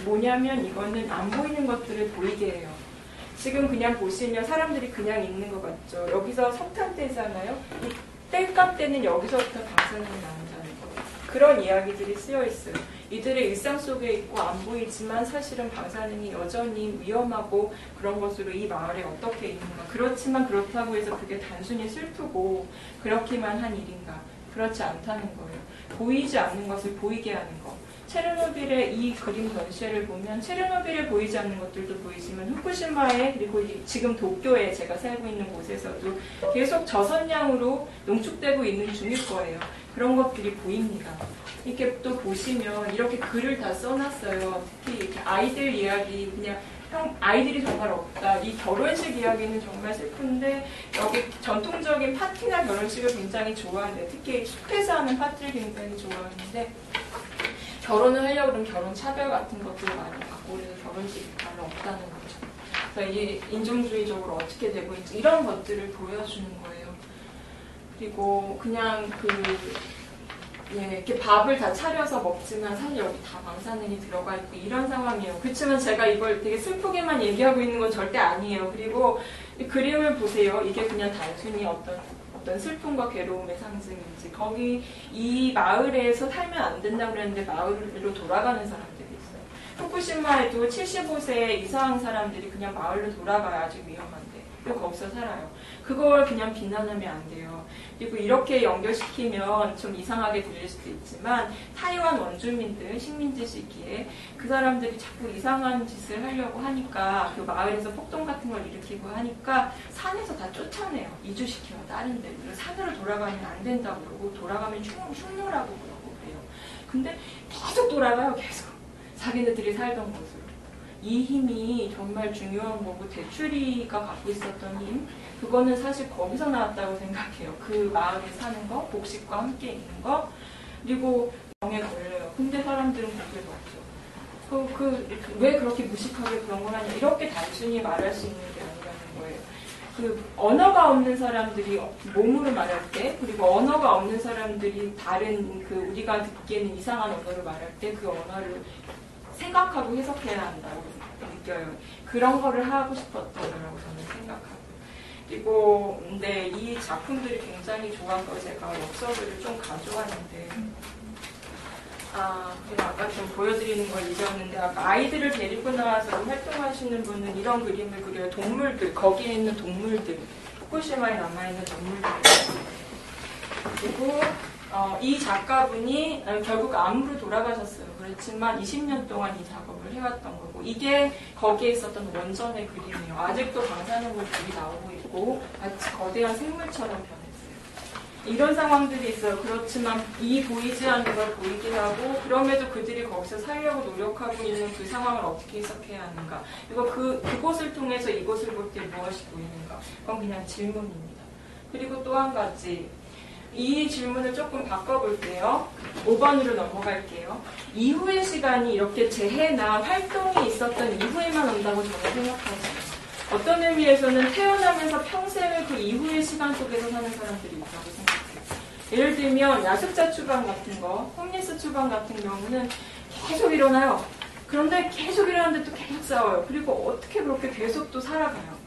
뭐냐면 이거는 안 보이는 것들을 보이게 해요. 지금 그냥 보시면 사람들이 그냥 있는 것 같죠. 여기서 석탄대잖아요. 이 뗄감 때는 여기서부터 방사능이 나온다는 거. 그런 이야기들이 쓰여 있어요. 이들의 일상 속에 있고 안 보이지만 사실은 방사능이 여전히 위험하고 그런 것으로 이 마을에 어떻게 있는가. 그렇지만 그렇다고 해서 그게 단순히 슬프고 그렇기만 한 일인가. 그렇지 않다는 거예요. 보이지 않는 것을 보이게 하는 거. 체르노빌의 이 그림 전시회를 보면 체르노빌에 보이지 않는 것들도 보이지만 후쿠시마에 그리고 지금 도쿄에 제가 살고 있는 곳에서도 계속 저선량으로 농축되고 있는 중일 거예요. 그런 것들이 보입니다. 이렇게 또 보시면 이렇게 글을 다 써놨어요. 특히 이렇게 아이들 이야기 그냥 아이들이 정말 없다. 이 결혼식 이야기는 정말 슬픈데 여기 전통적인 파티나 결혼식을 굉장히 좋아하는데 특히 숲에서 하는 파티를 굉장히 좋아하는데 결혼을 하려고 그러면 결혼 차별 같은 것들을 많이 받고 그래서 결혼식이 별로 없다는 거죠. 그래서 이게 인종주의적으로 어떻게 되고 있는지 이런 것들을 보여주는 거예요. 그리고 그냥 이렇게 밥을 다 차려서 먹지만 사실 여기 다 방사능이 들어가 있고 이런 상황이에요. 그렇지만 제가 이걸 되게 슬프게만 얘기하고 있는 건 절대 아니에요. 그리고 이 그림을 보세요. 이게 그냥 단순히 어떤 슬픔과 괴로움의 상징인지 거기 이 마을에서 살면 안 된다고 그랬는데 마을로 돌아가는 사람들이 있어요. 후쿠시마에도 75세 이상 사람들이 그냥 마을로 돌아가야 아주 위험한데 그리고 거기서 살아요. 그걸 그냥 비난하면 안 돼요. 그리고 이렇게 연결시키면 좀 이상하게 들릴 수도 있지만 타이완 원주민들 식민지 시기에 그 사람들이 자꾸 이상한 짓을 하려고 하니까 그 마을에서 폭동 같은 걸 일으키고 하니까 산에서 다 쫓아내요. 이주시켜요. 다른 데로. 산으로 돌아가면 안 된다고 그러고 돌아가면 흉노라고 그러고 그래요. 근데 계속 돌아가요. 계속. 자기네들이 살던 곳으로. 이 힘이 정말 중요한 거고 대추리가 갖고 있었던 힘 그거는 사실 거기서 나왔다고 생각해요. 그 마을에 사는 거, 복식과 함께 있는 거 그리고 병에 걸려요. 근데 사람들은 거기에 없죠. 왜 그렇게 무식하게 그런 걸 하냐. 이렇게 단순히 말할 수 있는 게 아니라는 거예요. 언어가 없는 사람들이 몸으로 말할 때, 그리고 언어가 없는 사람들이 다른 우리가 듣기에는 이상한 언어를 말할 때 그 언어를 생각하고 해석해야 한다고 느껴요. 그런 거를 하고 싶었던 거라고 저는 생각하고. 그리고 근데 이 작품들이 굉장히 좋아서 제가 엽서들을 좀 가져왔는데 그냥 아까 좀 보여드리는 걸 잊었는데 아까 아이들을 데리고 나와서 활동하시는 분은 이런 그림을 그려요. 동물들, 거기에 있는 동물들, 후쿠시마에 남아있는 동물들. 그리고 이 작가분이 결국 암으로 돌아가셨어요. 그렇지만 20년 동안 이 작업을 해왔던 거고 이게 거기에 있었던 원전의 그림이에요. 아직도 방사능물 불이 나오고 있고 마치 거대한 생물처럼 변했어요. 이런 상황들이 있어요. 그렇지만 이 보이지 않는 걸 보이게 하고 그럼에도 그들이 거기서 살려고 노력하고 있는 그 상황을 어떻게 해석해야 하는가. 그리고 그곳을 통해서 이곳을 볼 때 무엇이 보이는가. 그건 그냥 질문입니다. 그리고 또 한 가지. 이 질문을 조금 바꿔볼게요. 5번으로 넘어갈게요. 이후의 시간이 이렇게 재해나 활동이 있었던 이후에만 온다고 저는 생각하죠. 어떤 의미에서는 태어나면서 평생을 그 이후의 시간 속에서 사는 사람들이 있다고 생각해요. 예를 들면 야숙자 추방 같은 거, 홈리스 추방 같은 경우는 계속 일어나요. 그런데 계속 일어나는데 또 계속 싸워요. 그리고 어떻게 그렇게 계속 또 살아가요.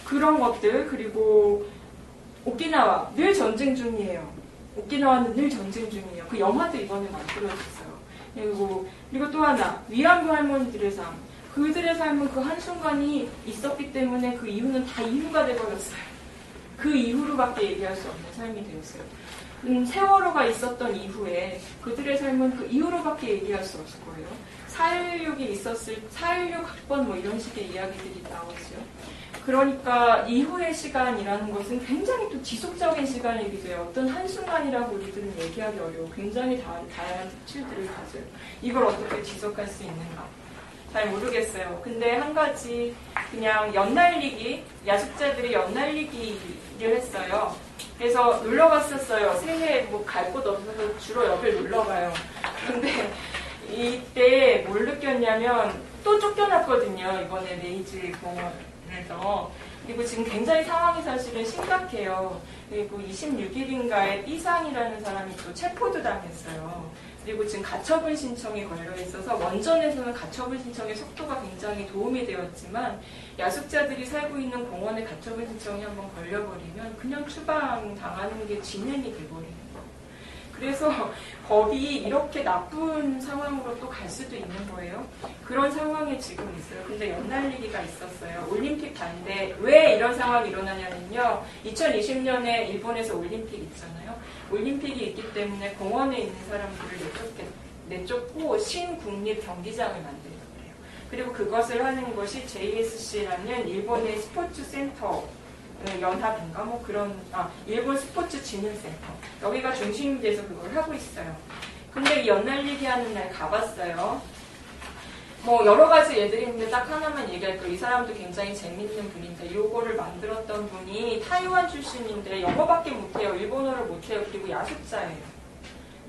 그런 것들. 그리고 오키나와 늘 전쟁 중이에요. 오키나와는 늘 전쟁 중이에요. 그 영화도 이번에 만들어졌어요. 그리고 또 하나, 위안부 할머니들의 삶. 그들의 삶은 그 한순간이 있었기 때문에 그 이후는 다 이후가 돼버렸어요. 그 이후로밖에 얘기할 수 없는 삶이 되었어요. 세월호가 있었던 이후에 그들의 삶은 그 이후로밖에 얘기할 수 없을 거예요. 4.16이 있었을 4.16 학번 뭐 이런 식의 이야기들이 나오죠. 그러니까 이후의 시간이라는 것은 굉장히 또 지속적인 시간이기도 해요. 어떤 한순간이라고 우리들은 얘기하기 어려워. 굉장히 다양한 특질들을 가져요. 이걸 어떻게 지속할 수 있는가. 잘 모르겠어요. 근데 한 가지 그냥 연날리기, 야숙자들이 연날리기를 했어요. 그래서 놀러 갔었어요. 새해 뭐 갈 곳 없어서 주로 옆에 놀러 가요. 근데 이때 뭘 느꼈냐면 또 쫓겨났거든요. 이번에 메이지 공원에서. 그리고 지금 굉장히 상황이 사실은 심각해요. 그리고 26일인가에 B상이라는 사람이 또 체포도 당했어요. 그리고 지금 가처분 신청이 걸려 있어서 원전에서는 가처분 신청의 속도가 굉장히 도움이 되었지만 야숙자들이 살고 있는 공원에 가처분 신청이 한번 걸려버리면 그냥 추방당하는 게 진행이 돼버리는 거예요. 그래서 법이 이렇게 나쁜 상황으로 또 갈 수도 있는 거예요. 그런 상황에 지금 있어요. 근데 연날리기가 있었어요. 올림픽 반대. 왜 이런 상황이 일어나냐면요. 2020년에 일본에서 올림픽 있잖아요. 올림픽이 있기 때문에 공원에 있는 사람들을 내쫓고 신국립 경기장을 만들려고 해요. 그리고 그것을 하는 것이 JSC라는 일본의 스포츠 센터 연합인가 뭐 그런 일본 스포츠 진흥센터 여기가 중심이 돼서 그걸 하고 있어요. 근데 이 연날리기 하는 날 가봤어요. 뭐 여러 가지 예들이 있는데 딱 하나만 얘기할 거예요. 이 사람도 굉장히 재밌는 분인데 요거를 만들었던 분이 타이완 출신인데 영어밖에 못해요. 일본어를 못해요. 그리고 야숙자예요.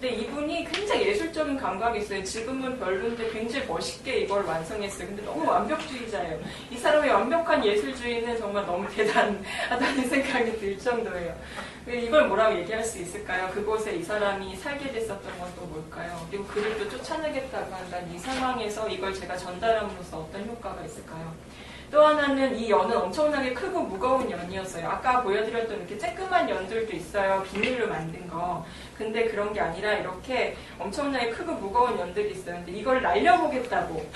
근데 이분이 굉장히 예술적인 감각이 있어요. 지금은 별론데 굉장히 멋있게 이걸 완성했어요. 근데 너무 완벽주의자예요. 이 사람의 완벽한 예술주의는 정말 너무 대단하다는 생각이 들 정도예요. 이걸 뭐라고 얘기할 수 있을까요? 그곳에 이 사람이 살게 됐었던 건 또 뭘까요? 그리고 그를 또 쫓아내겠다고 한다는 이 상황에서 이걸 제가 전달함으로써 어떤 효과가 있을까요? 또 하나는 이 연은 엄청나게 크고 무거운 연이었어요. 아까 보여드렸던 이렇게 쬐끄만 연들도 있어요. 비닐로 만든 거. 근데 그런 게 아니라 이렇게 엄청나게 크고 무거운 연들이 있어요. 근데 이걸 날려보겠다고.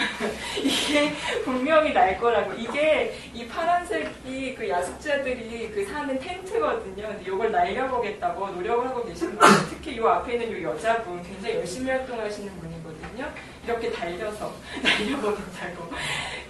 이게 분명히 날 거라고. 이게 이 파란색이 그 야숙자들이 그 사는 텐트거든요. 근데 이걸 날려보겠다고 노력을 하고 계시는 거예요. 특히 이 앞에 있는 이 여자분 굉장히 열심히 활동하시는 분이거든요. 이렇게 달려서 날려보겠다고.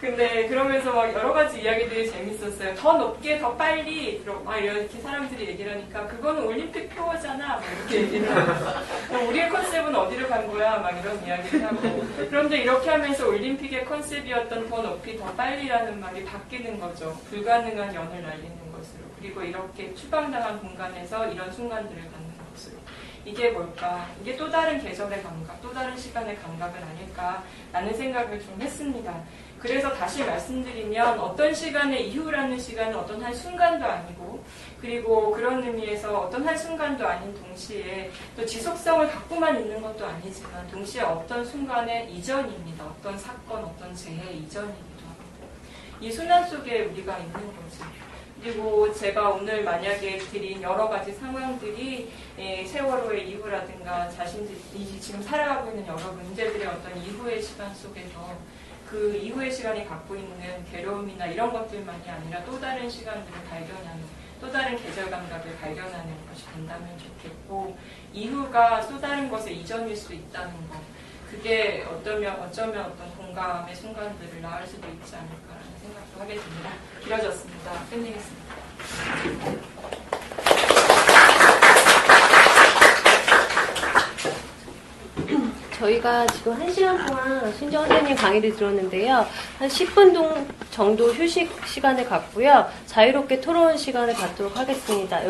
근데 그러면서 막 여러 가지 이야기들이 재밌었어요. 더 높게, 더 빨리, 막 이렇게 사람들이 얘기를 하니까 그거는 올림픽 표어잖아. 막 이렇게 얘기를 하고. 우리의 컨셉은 어디로 간 거야? 막 이런 이야기를 하고. 그런데 이렇게 하면서 올림픽의 컨셉이었던 더 높이, 더 빨리라는 말이 바뀌는 거죠. 불가능한 연을 날리는 것으로. 그리고 이렇게 추방당한 공간에서 이런 순간들을 갖는 모습. 이게 뭘까? 이게 또 다른 계절의 감각, 또 다른 시간의 감각은 아닐까라는 생각을 좀 했습니다. 그래서 다시 말씀드리면 어떤 시간의 이후라는 시간은 어떤 한 순간도 아니고, 그리고 그런 의미에서 어떤 한 순간도 아닌 동시에 또 지속성을 갖고만 있는 것도 아니지만 동시에 어떤 순간의 이전입니다. 어떤 사건, 어떤 재해 이전이기도 합니다. 이 순환 속에 우리가 있는 거죠. 그리고 제가 오늘 만약에 드린 여러 가지 상황들이 세월호의 이후라든가 자신들이 지금 살아가고 있는 여러 문제들의 어떤 이후의 시간 속에서 그 이후의 시간이 갖고 있는 괴로움이나 이런 것들만이 아니라 또 다른 시간들을 발견하는, 또 다른 계절 감각을 발견하는 것이 된다면 좋겠고, 이후가 또 다른 것의 이전일 수 있다는 것, 그게 어쩌면 어떤 공감의 순간들을 낳을 수도 있지 않을까라는 생각도 하게 됩니다. 길어졌습니다. 끝내겠습니다. 저희가 지금 1시간 동안 신정 선생님 강의를 들었는데요. 한 10분 정도 휴식 시간을 갖고요. 자유롭게 토론 시간을 갖도록 하겠습니다.